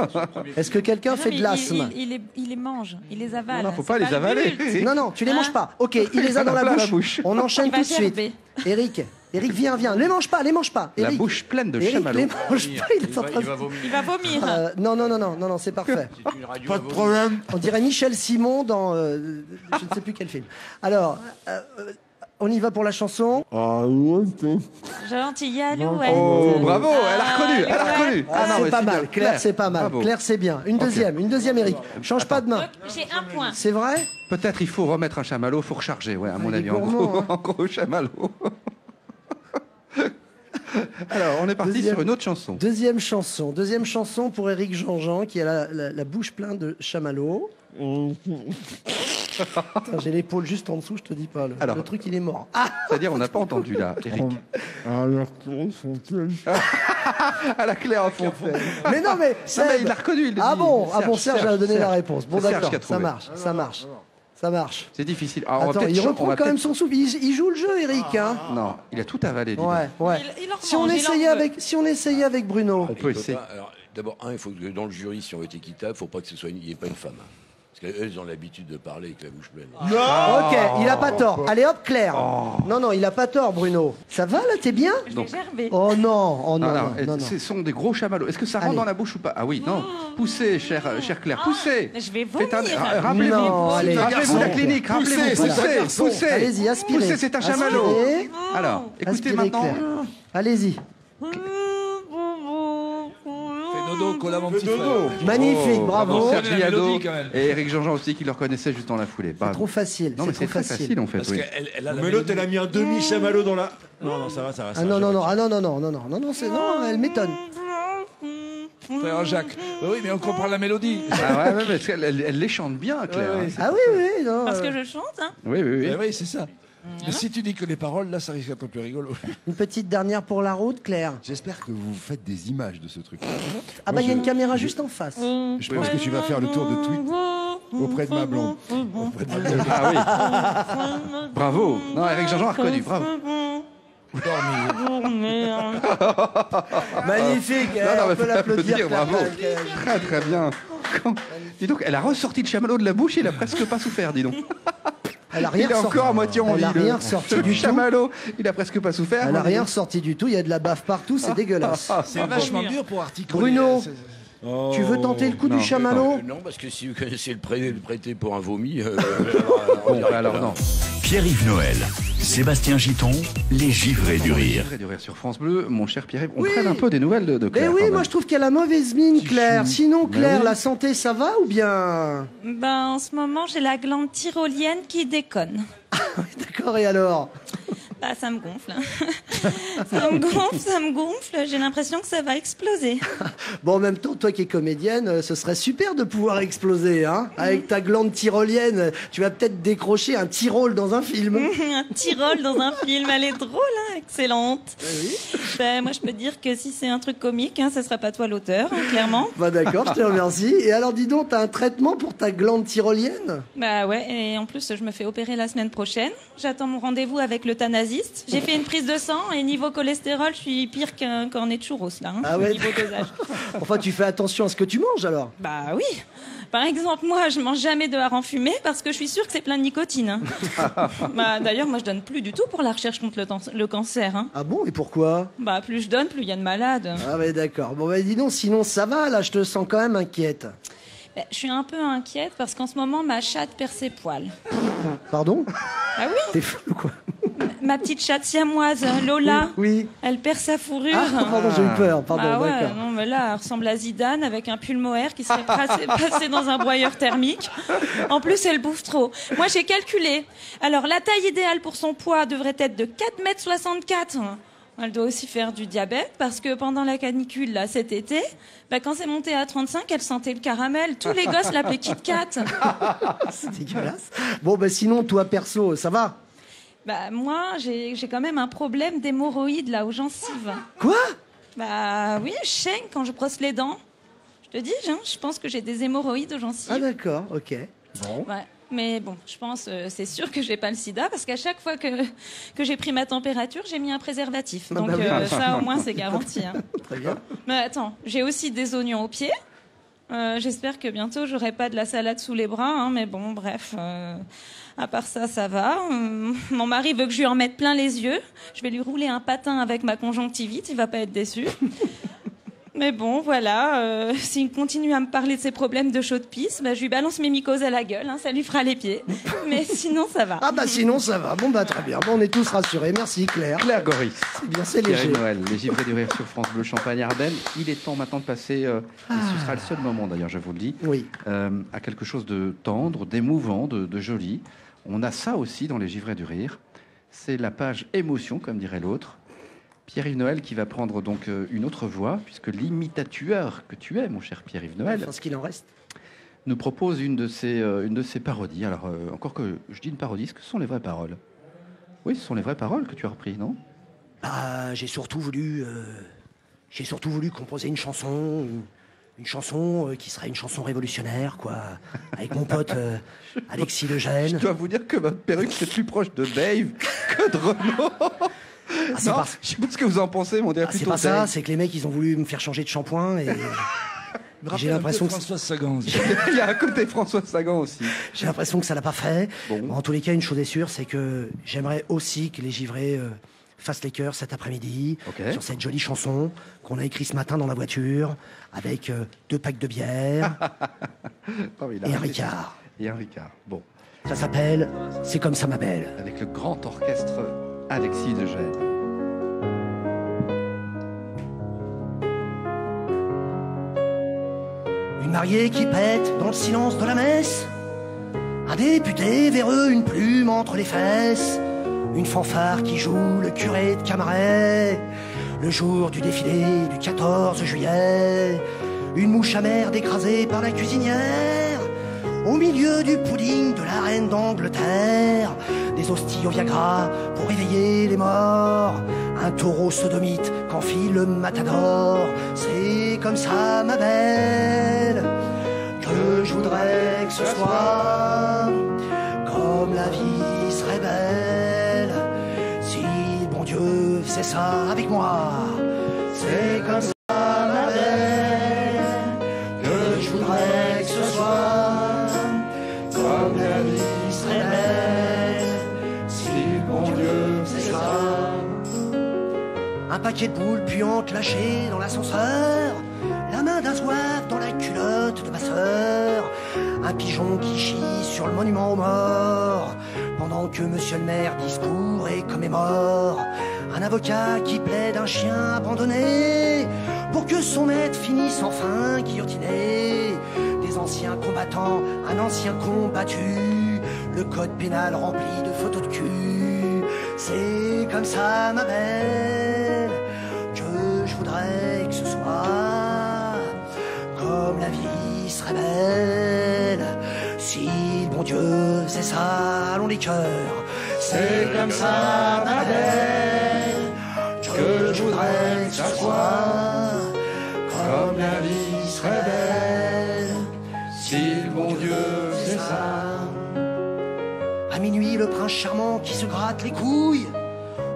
Est-ce que quelqu'un Non, fait mais de l'asthme? il les mange, il les avale. Non, faut C'est pas les le avaler. but. Non, non, tu les Hein manges pas. Ok, il les a dans Plein la la bouche. bouche. On enchaîne Il va tout de suite. gerber. Eric, viens. Les mange pas. La Eric, bouche pleine de Eric, chamallows. les mange pas. Il est en train de... Il va vomir. Il va vomir. Non, c'est parfait. C'est une radio Pas à de vomir. problème. On dirait Michel Simon dans je ne sais plus quel film. Alors, on y va pour la chanson. Gentil alouette. Oh, bravo, elle a reconnu, elle a Alouette. reconnu. Ah, non, c'est mais pas c'est mal. bien. Claire, c'est pas mal. Bravo. Claire, c'est bien. Une deuxième, Eric. Change pas de main. Donc, j'ai un point. C'est vrai? Peut-être il faut remettre un chamallow, faut recharger, ouais, à mon il est avis, en gourmand, gros, hein. en gros chamallow. Alors, on est parti sur une autre chanson. Deuxième chanson pour Éric Jean-Jean qui a la bouche pleine de chamallows. Putain, j'ai l'épaule juste en dessous, je te dis pas. Alors. Le truc, il est mort. Ah, C'est-à-dire, on n'a pas entendu là, Eric. À la Claire en Fontaine. mais non, mais Non, mais Seb. il l'a reconnu, il le Ah dit. bon, Serge a donné la réponse. Bon, C'est Serge d'accord, qui a trouvé. ça marche. C'est difficile. Alors, on va Attends, peut-être il on va reprend quand peut-être- même son souffle. Il joue le jeu, Eric. Hein. Non, il a tout avalé. dis donc. Ouais. Il en Si on remange, il en essayait avec Bruno. On peut essayer. Alors, d'abord, il faut que dans le jury, si on veut être équitable, il ne faut pas que il n'y ait pas une femme. Parce qu'elles ont l'habitude de parler avec la bouche pleine. Ok, il a pas tort. Allez hop, Claire. Oh. Non, il a pas tort, Bruno. Ça va là, t'es bien? Je vais gerber. Oh non, Alors, non. ce sont des gros chamallows. Est-ce que ça rentre Allez. dans la bouche ou pas? Ah oui, non. Poussez, chère Claire, poussez. Mais je vais Faites un- vomir. Rappelez-vous, Non, allez. rappelez-vous la clinique, Poussez, rappelez-vous, c'est un garçon. poussez. Allez-y, aspirez. Poussez, c'est un chamallow. Aspirez. Alors, écoutez Aspirez, maintenant. Claire. Allez-y. Fais dodo, colle à mon petit frère. Magnifique, Oh, bravo. Serge La Liado mélodie, quand même. et Eric Jean-Jean aussi qui le reconnaissait juste dans la foulée. C'est trop facile. Non, mais c'est trop très facile en fait. Parce Oui. qu'elle a la Mais l'autre, elle a mis un demi-chamallow dans la. Non, ça va. Ah non, elle m'étonne. Frère Jacques. Oui, mais on comprend la mélodie. Ah ouais, parce qu'elle elle les chante bien, Claire. Ah oui, non. Parce que je chante, hein. Oui. Eh oui, c'est ça. Mais si tu dis que les paroles, là, ça risque d'être un peu plus rigolo. Une petite dernière pour la route, Claire. J'espère que vous faites des images de ce truc. Ah bah il y a une caméra juste en face. Je pense que tu vas faire le tour de tweet auprès de ma blonde. Ah oui. Bravo. Non, Eric Jean-Jean a reconnu. Bravo. Magnifique. Non, non, mais on peut faut l'applaudir. l'applaudir, bravo. Claire. Très très bien. Dis donc, elle a ressorti le chamallow de la bouche et il a presque pas souffert, dis donc. Elle a rien Il est ressorti. encore à moitié en vie. Elle a rien ressorti Le du tout. chamallow, il a presque pas souffert. Elle a rien ressorti du tout. Il y a de la baffe partout. C'est dégueulasse. C'est vachement dur pour articuler. Bruno, Oh. tu veux tenter le coup Non. du chamallow? Non, parce que si vous connaissez le prêter pour un vomi, Bon, alors non. Pierre-Yves Noël, Sébastien Giton, les givrés du rire. Du rire sur France Bleu, mon cher Pierre-Yves. On prenne un peu des nouvelles de Eh Claire. oui, quand moi même. je trouve qu'elle a mauvaise mine, Claire. Sinon, Claire, oui. la santé, ça va ou bien? Ben, en ce moment, j'ai la glande tyrolienne qui déconne. D'accord, et alors? Bah, ça me gonfle. Ça me gonfle. J'ai l'impression que ça va exploser. Bon, en même temps, toi qui es comédienne, ce serait super de pouvoir exploser, hein? Avec ta glande tyrolienne, tu vas peut-être décrocher un Tyrol dans un film. Un Tyrol dans un film, elle est drôle, hein, excellente. Ben, moi, je peux te dire que si c'est un truc comique, hein, ce sera pas toi l'auteur, hein, clairement. Bah d'accord, je te remercie. Et alors, dis donc, t'as un traitement pour ta glande tyrolienne? Bah ouais, et en plus, je me fais opérer la semaine prochaine. J'attends mon rendez-vous avec l'euthanasiste. J'ai fait une prise de sang et niveau cholestérol, je suis pire qu'un cornet de churros, là, hein, Ah ouais. niveau dosage. Enfin, tu fais attention à ce que tu manges, alors? Bah oui. Par exemple, moi, je mange jamais de hareng fumé parce que je suis sûre que c'est plein de nicotine. Hein. Bah, d'ailleurs, moi, je donne plus du tout pour la recherche contre le cancer. Hein. Ah bon, et pourquoi? Bah, plus je donne, plus il y a de malades. Ah ouais, d'accord. Bon, bah dis donc, sinon ça va, là, je te sens quand même inquiète. Bah, je suis un peu inquiète parce qu'en ce moment, ma chatte perd ses poils. Pardon? Ah oui? T'es fou ou quoi? Ma petite chatte siamoise, Lola, Oui. elle perd sa fourrure. Ah, pardon, j'ai eu peur. Pardon, Ah ouais, d'accord. non, mais là, elle ressemble à Zidane avec un pull mohair qui serait passé dans un broyeur thermique. En plus, elle bouffe trop. Moi, j'ai calculé. Alors, la taille idéale pour son poids devrait être de 4,64 m. Elle doit aussi faire du diabète parce que pendant la canicule, là, cet été, quand c'est monté à 35, elle sentait le caramel. Tous les gosses l'appelaient Kit Kat. C'est dégueulasse. Bon, sinon, toi, perso, ça va? Moi, j'ai quand même un problème d'hémorroïdes, là, aux gencives. Quoi? Oui, je saigne quand je brosse les dents. Je te dis, je pense que j'ai des hémorroïdes aux gencives. Ah d'accord, ok. Bon. Ouais. Mais bon, je pense, c'est sûr que j'ai pas le sida parce qu'à chaque fois que j'ai pris ma température, j'ai mis un préservatif. Donc ça, au moins, c'est garanti. Hein. Très bien. Mais attends, j'ai aussi des oignons aux pieds. J'espère que bientôt, j'aurai pas de la salade sous les bras. Hein, mais bon, bref, à part ça, ça va. Mon mari veut que je lui en mette plein les yeux. Je vais lui rouler un patin avec ma conjonctivite. Il va pas être déçu. Mais bon, voilà, s'il continue à me parler de ses problèmes de chaud de pisse, je lui balance mes mycoses à la gueule, ça lui fera les pieds. Mais sinon, ça va. Ah sinon, ça va. Bon, très bien. Bon, on est tous rassurés. Merci, Claire. Claire Goris. C'est bien, c'est léger. Noël, les givrés du rire sur France Bleu Champagne-Ardenne. Il est temps maintenant de passer, et ce sera le seul moment d'ailleurs, je vous le dis, à quelque chose de tendre, d'émouvant, de joli. On a ça aussi dans les givrés du rire. C'est la page émotion, comme dirait l'autre. Pierre-Yves Noël qui va prendre donc une autre voix, puisque l'imitateur que tu es, mon cher Pierre-Yves Noël, ce qu'il en reste, nous propose une de ses parodies. Alors, encore que je dis une parodie, est-ce que ce sont les vraies paroles? Oui, ce sont les vraies paroles que tu as reprises, non? J'ai surtout voulu composer une chanson qui serait une chanson révolutionnaire, quoi, avec mon pote Alexis Lejeune. Je dois vous dire que votre perruque, c'est plus proche de Dave que de Renaud. Je sais pas ce que vous en pensez, mon dirait c'est pas ça, c'est que les mecs, ils ont voulu me faire changer de shampoing et j'ai l'impression que François Sagan. Il y a un côté François Sagan aussi. J'ai l'impression que ça l'a pas fait. Bon, en tous les cas, une chose est sûre, c'est que j'aimerais aussi que les givrés fassent les chœurs cet après-midi sur cette jolie chanson qu'on a écrite ce matin dans la voiture avec 2 packs de bière et un Ricard. Bon. Ça s'appelle C'est comme ça ma belle. Avec le grand orchestre Alexis Lejeune. Une mariée qui pète dans le silence de la messe, un député véreux, une plume entre les fesses, une fanfare qui joue le curé de Camaret, le jour du défilé du 14 juillet, une mouche amère écrasée par la cuisinière, au milieu du pudding de la reine d'Angleterre, des hosties au Viagra pour réveiller les morts, un taureau sodomite qu'enfile le matador. C'est comme ça, ma belle, que je voudrais que ce soit, comme la vie serait belle, si bon Dieu faisait ça avec moi. C'est comme ça, ma belle, que je voudrais que ce soit, comme la vie serait belle, si bon Dieu faisait ça. Un paquet de boules puantes lâchées dans l'ascenseur, la main d'un zouave dans la culotte de ma sœur, un pigeon qui chie sur le monument aux morts, pendant que monsieur le maire discourt et commémore, un avocat qui plaide un chien abandonné, pour que son maître finisse enfin guillotiné, des anciens combattants, un ancien combattu, le code pénal rempli de photos de cul. C'est comme ça, ma belle, que je voudrais que ce soit, comme la vie serait belle, si bon Dieu c'est ça, allons les cœurs. C'est comme ça, ma belle, que je voudrais que ce soit, comme la vie serait belle, si bon Dieu c'est ça. À minuit, le prince charmant qui se gratte les couilles,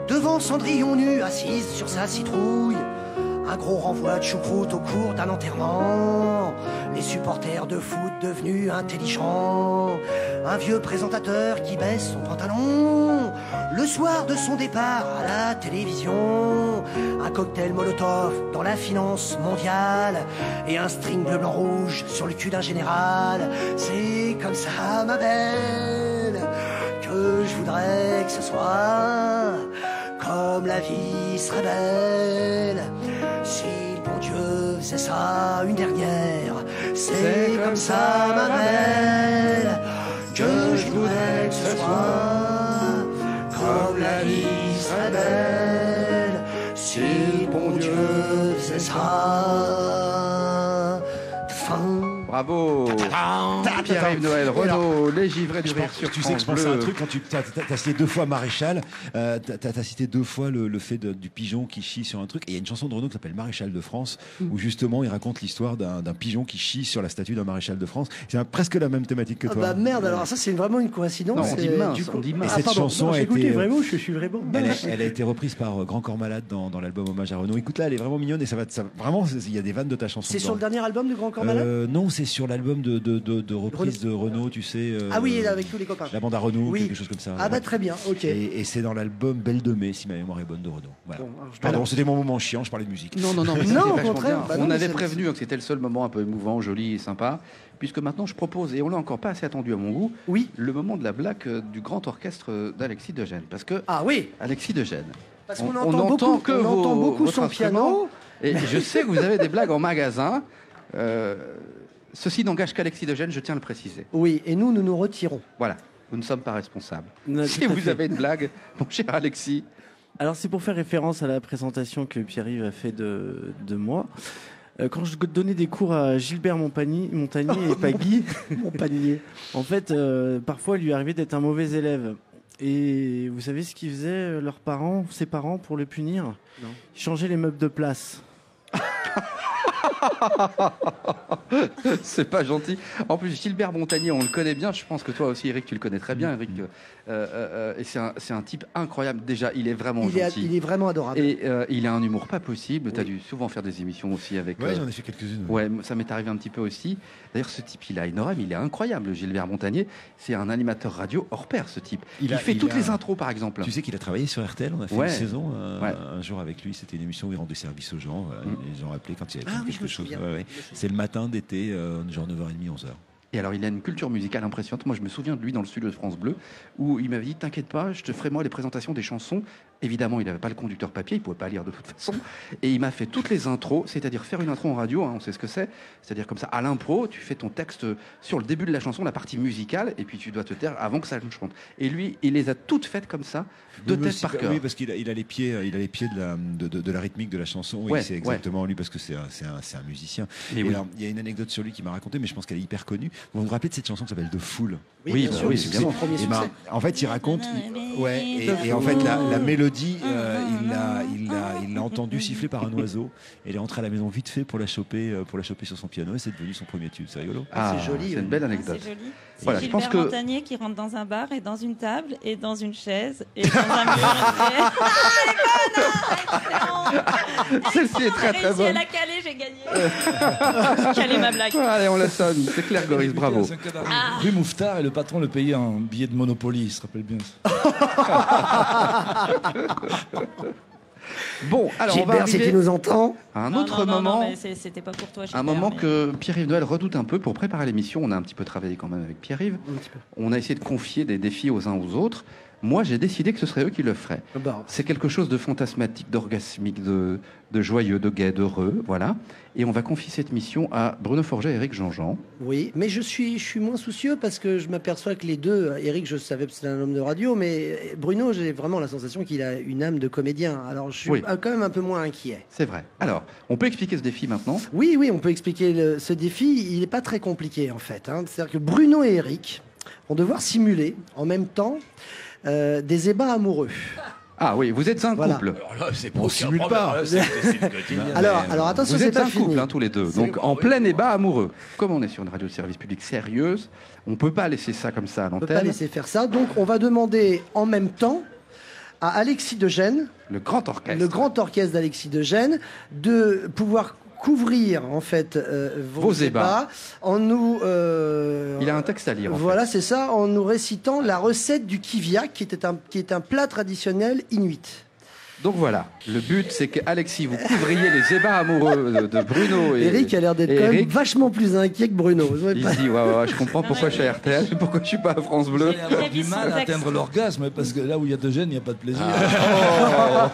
devant Cendrillon nu assise sur sa citrouille, un gros renvoi de choucroute au cours d'un enterrement, les supporters de foot devenus intelligents, un vieux présentateur qui baisse son pantalon le soir de son départ à la télévision, un cocktail Molotov dans la finance mondiale et un string bleu blanc rouge sur le cul d'un général. C'est comme ça, ma belle, que je voudrais que ce soit, comme la vie serait belle, si le bon Dieu faisait ça une dernière. C'est comme ça, ma belle, que je voudrais que ce soit, comme la vie serait belle, le bon Dieu cessera de faim. Bravo Pierre-Yves Noël, Renaud, les givrés du rire sur Tu sais que je pense France à un Bleu. truc, quand tu as cité 2 fois Maréchal, t'as cité 2 fois le fait du pigeon qui chie sur un truc, et il y a une chanson de Renaud qui s'appelle Maréchal de France, où justement il raconte l'histoire d'un pigeon qui chie sur la statue d'un maréchal de France. C'est presque la même thématique que Ah toi. bah merde, alors ça c'est vraiment une coïncidence. Non, on dit mince, du coup- on dit Et mince. cette pardon, chanson non, a j'ai écouté, été, vraiment, je suis vraiment. elle a été reprise par Grand Corps Malade dans l'album Hommage à Renaud. Écoute là, elle est vraiment mignonne, et vraiment, il y a des vannes de ta chanson. C'est sur le dedans. dernier album de Grand Corps Malade Non, c'est sur l'album de reprise de Renaud, tu sais. Ah oui, avec tous les copains. La bande à Renaud, Oui. quelque chose comme ça. Ah bah très bien, ok. Et c'est dans l'album Belle de Mai, si ma mémoire est bonne, de Renaud. Voilà. Bon, alors, je Pardon, balance. c'était mon moment chiant, je parlais de musique. Non, mais Non, c'était au vachement contraire, bien. bah non, On mais avait c'est- prévenu que c'était le seul moment un peu émouvant, joli et sympa, puisque maintenant je propose, et on l'a encore pas assez attendu à mon goût, Oui. le moment de la blague du grand orchestre d'Alexis Degène. Parce que Ah oui, Alexis Degène, parce qu'on entend beaucoup votre son instrument, piano. et je sais que vous avez des blagues en magasin. Ceci n'engage qu'Alexis Degène, je tiens à le préciser. Oui, et nous nous retirons. Voilà, nous ne sommes pas responsables. Non, Si tout à vous fait. avez une blague, mon cher Alexis. Alors c'est pour faire référence à la présentation que Pierre-Yves a fait de moi. Quand je donnais des cours à Gilbert Montagnier et Pagui, en fait, parfois il lui arrivait d'être un mauvais élève. Et vous savez ce qu'ils faisaient ses parents, pour le punir? Non. Ils changeaient les meubles de place. C'est pas gentil. En plus, Gilbert Montagnier, on le connaît bien. Je pense que toi aussi, Eric, tu le connais très bien, Eric. Et c'est un type incroyable. Déjà, il est vraiment gentil. Il est vraiment adorable. Et il a un humour pas possible. Tu as dû souvent faire des émissions aussi avec. Ouais, j'en ai fait quelques-unes. Ouais, ça m'est arrivé un petit peu aussi. D'ailleurs, ce type, il a énorme, il est incroyable, Gilbert Montagnier. C'est un animateur radio hors pair, ce type. Il fait toutes les intros, par exemple. Tu sais qu'il a travaillé sur RTL, on a fait Ouais. une saison Ouais. un jour avec lui. C'était une émission où il rendait service aux gens. Les gens appelaient quand il y avait Ah oui, je quelque me chose. souviens. Ouais. C'est le matin d'été, genre 9h30, 11h. Et alors, il a une culture musicale impressionnante. Moi, je me souviens de lui dans le studio de France Bleu, où il m'avait dit, t'inquiète pas, je te ferai moi les présentations des chansons. Évidemment, il n'avait pas le conducteur papier, il pouvait pas lire de toute façon. Et il m'a fait toutes les intros, c'est-à-dire faire une intro en radio, hein, on sait ce que c'est. C'est-à-dire comme ça, à l'impro, tu fais ton texte sur le début de la chanson, la partie musicale, et puis tu dois te taire avant que ça chante. Et lui, il les a toutes faites comme ça, de tête par cœur. Oui, parce qu'il a les pieds, de la rythmique de la chanson. Oui, Ouais, c'est exactement lui, parce que c'est un musicien. Et oui. alors, il y a une anecdote sur lui qui m'a raconté, mais je pense qu'elle est hyper connue. Vous vous rappelez de cette chanson qui s'appelle The Fool? Oui, bien sûr, oui, c'est évidemment. son premier Eh ben, succès. en fait, il raconte, et en fait, la mélodie, il l'a entendu siffler par un oiseau. Et il est rentré à la maison vite fait pour la choper sur son piano, et c'est devenu son premier tube. C'est rigolo. Ah, c'est joli, c'est oui. une belle Ah, anecdote. c'est joli. C'est Voilà, je pense Gilbert que- Montagnier qui rentre dans un bar et dans une table et dans une chaise et dans un mur. Celle-ci est très très J'ai réussi à bonne. la caler, j'ai gagné. Caler ma blague. Allez, on la sonne. C'est clair, Goris, bravo. Rue Mouffetard, et le patron le payait en billet de Monopoly, il se rappelle bien ça. Bon, alors on va Gilbert, si tu arriver nous entends. à un Non, autre non, moment. non, mais c'était pas pour toi. Un Gilbert, moment mais- que Pierre-Yves Noël redoute un peu pour préparer l'émission. On a un petit peu travaillé quand même avec Pierre-Yves. On a essayé de confier des défis aux uns aux autres. Moi, j'ai décidé que ce serait eux qui le feraient. Bah, C'est quelque chose de fantasmatique, d'orgasmique, de joyeux, de gai, d'heureux, voilà. Et on va confier cette mission à Bruno Forget et Eric Jean-Jean. oui, mais je suis moins soucieux parce que je m'aperçois que les deux, Eric, je savais que c'était un homme de radio, mais Bruno, j'ai vraiment la sensation qu'il a une âme de comédien. Alors je suis Oui. quand même un peu moins inquiet. C'est vrai. Alors, on peut expliquer ce défi maintenant. Oui, on peut expliquer ce défi. Il n'est pas très compliqué en fait. C'est-à-dire que Bruno et Eric vont devoir simuler en même temps des ébats amoureux. Ah oui, vous êtes un Voilà. couple. Alors là, c'est On simule pas. Alors, Alors attention, Vous c'est êtes pas un couple, fini. hein, tous les deux. Donc en plein ébat amoureux. Comme on est sur une radio de service public sérieuse, on peut pas laisser ça comme ça à On ne peut pas l'antenne. laisser faire ça. Donc on va demander en même temps à Alexis Degène, Le grand orchestre. le grand orchestre d'Alexis Degène, de pouvoir couvrir en fait vos ébats en nous. Il a un texte à lire. En Voilà, c'est ça, en nous récitant la recette du kiviak, qui est un plat traditionnel inuit. Donc voilà, le but c'est qu'Alexis, vous couvriez les ébats amoureux de Bruno et Eric a l'air d'être et quand même Eric. vachement plus inquiet que Bruno. Je sais Il pas. se dit, ouais, je comprends pourquoi je suis à RTL, pourquoi je suis pas à France Vous Bleu. allez avoir du Il a mal vu à son atteindre texte. l'orgasme, parce que là où il y a de gêne, il n'y a pas de plaisir.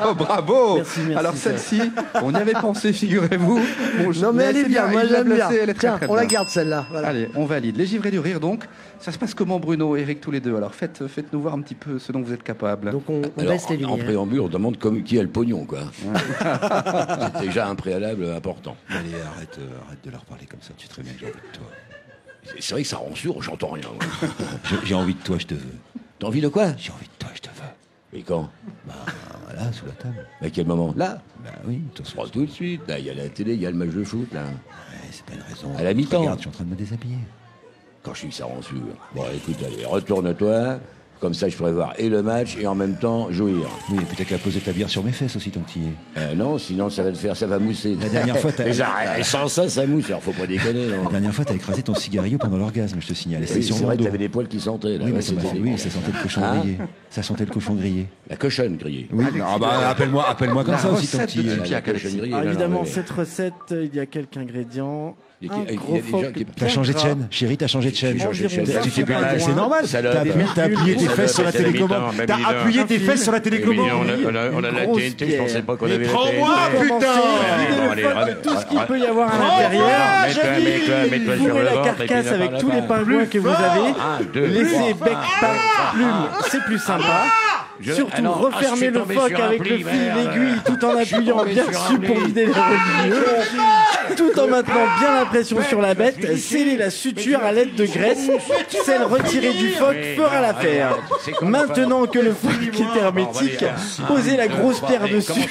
Oh, bravo. Merci, Alors ça. celle-ci, on y avait pensé, figurez-vous. Bon, Non mais elle est c'est bien, moi il l'a j'aime bien. placée, elle est très, Tiens, très on la bien. garde celle-là. Voilà. Allez, on valide. Les givrés du rire, donc. Ça se passe comment, Bruno et Eric, tous les deux? Alors faites-nous voir un petit peu ce dont vous êtes capables. Donc on Alors, baisse les en lumières. préambule, on demande combien oui, qui a le pognon, quoi. C'est déjà un préalable important. Allez, arrête de leur parler comme ça, tu sais très bien que j'ai envie de toi. C'est vrai que ça rend sourd, j'entends rien. J'ai envie de toi, je te veux. T'as envie de quoi? J'ai envie de toi, je te veux. Et quand? Bah, là, sous la table. À quel moment? Là? Bah oui, tout de suite. Là, il y a la télé, il y a le match de foot, là. Ouais, c'est pas une raison. À la mi-temps. Regarde, je suis en train de me déshabiller. Quand je suis ça rend sûr. Bon, écoute, allez, retourne-toi. Comme ça, je pourrais voir et le match et en même temps jouir. Oui, et puis t'as qu'à poser ta bière sur mes fesses aussi tant que t'y es. Non, sinon ça va te faire, ça va mousser. La dernière fois, et sans ça mousse. Alors faut pas déconner. Non. La dernière fois, t'as écrasé ton cigarillo pendant l'orgasme, je te signale. Oui, c'est vrai que t'avais des poils qui sentaient. Là. Oui, mais ouais, ça sentait le cochon grillé. Ça sentait le cochon grillé. La cochonne grillée. Oui, appelle-moi comme ça aussi tant que t'y es. Évidemment, cette recette, il y a quelques ingrédients. T'as changé de chaîne, chérie, t'as changé de chaîne. C'est normal. T'as appuyé tes fesses sur la télécommande. T'as appuyé tes fesses sur la télécommande. On a la TNT, je pensais pas qu'on avait la TNT. Prends-moi, putain. Tout ce qu'il peut y avoir à l'intérieur. Fourrez la carcasse avec tous les pingouins que vous avez. Laissez bec, plume, c'est plus sympa. Surtout, refermez le phoque avec le fil et l'aiguille tout en appuyant bien dessus pour vider les reliures. Tout en maintenant bien la pression sur la bête, scellez la suture à l'aide de graisse. Celle retirée du phoque fera l'affaire. Maintenant que le phoque est hermétique, posez la grosse pierre dessus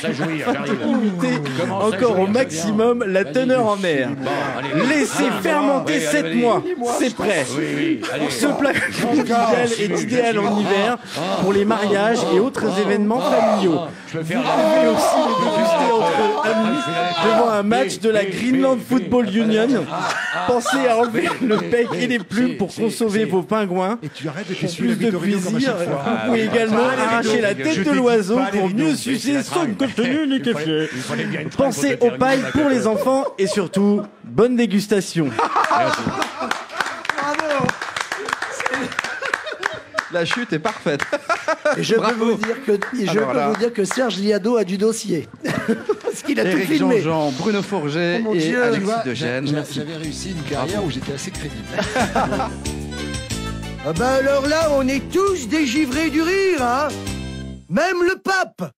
pour limiter encore au maximum la teneur en air. Laissez fermenter 7 mois, c'est prêt. Ce plat convivial est idéal en hiver pour les mariages et autres événements familiaux. Vous pouvez aussi le déguster entre amis devant un match de la Greenland Football Union. Pensez à enlever le bec et les plumes pour consommer vos pingouins. Et tu arrêtes de pour plus de plaisir, vous pouvez également arracher la tête de l'oiseau pour mieux sucer son contenu liquéfié. Pensez aux pailles pour les enfants et surtout, bonne dégustation. La chute est parfaite. Et je peux vous dire que Serge Liado a du dossier. Parce qu'il a tout Éric filmé. Jean-Jean, Bruno Forget Oh mon et Dieu, Alexis tu vois, Degène. J'avais réussi une carrière où j'étais assez crédible. Ah ben alors là, on est tous dégivrés du rire, hein. Même le pape.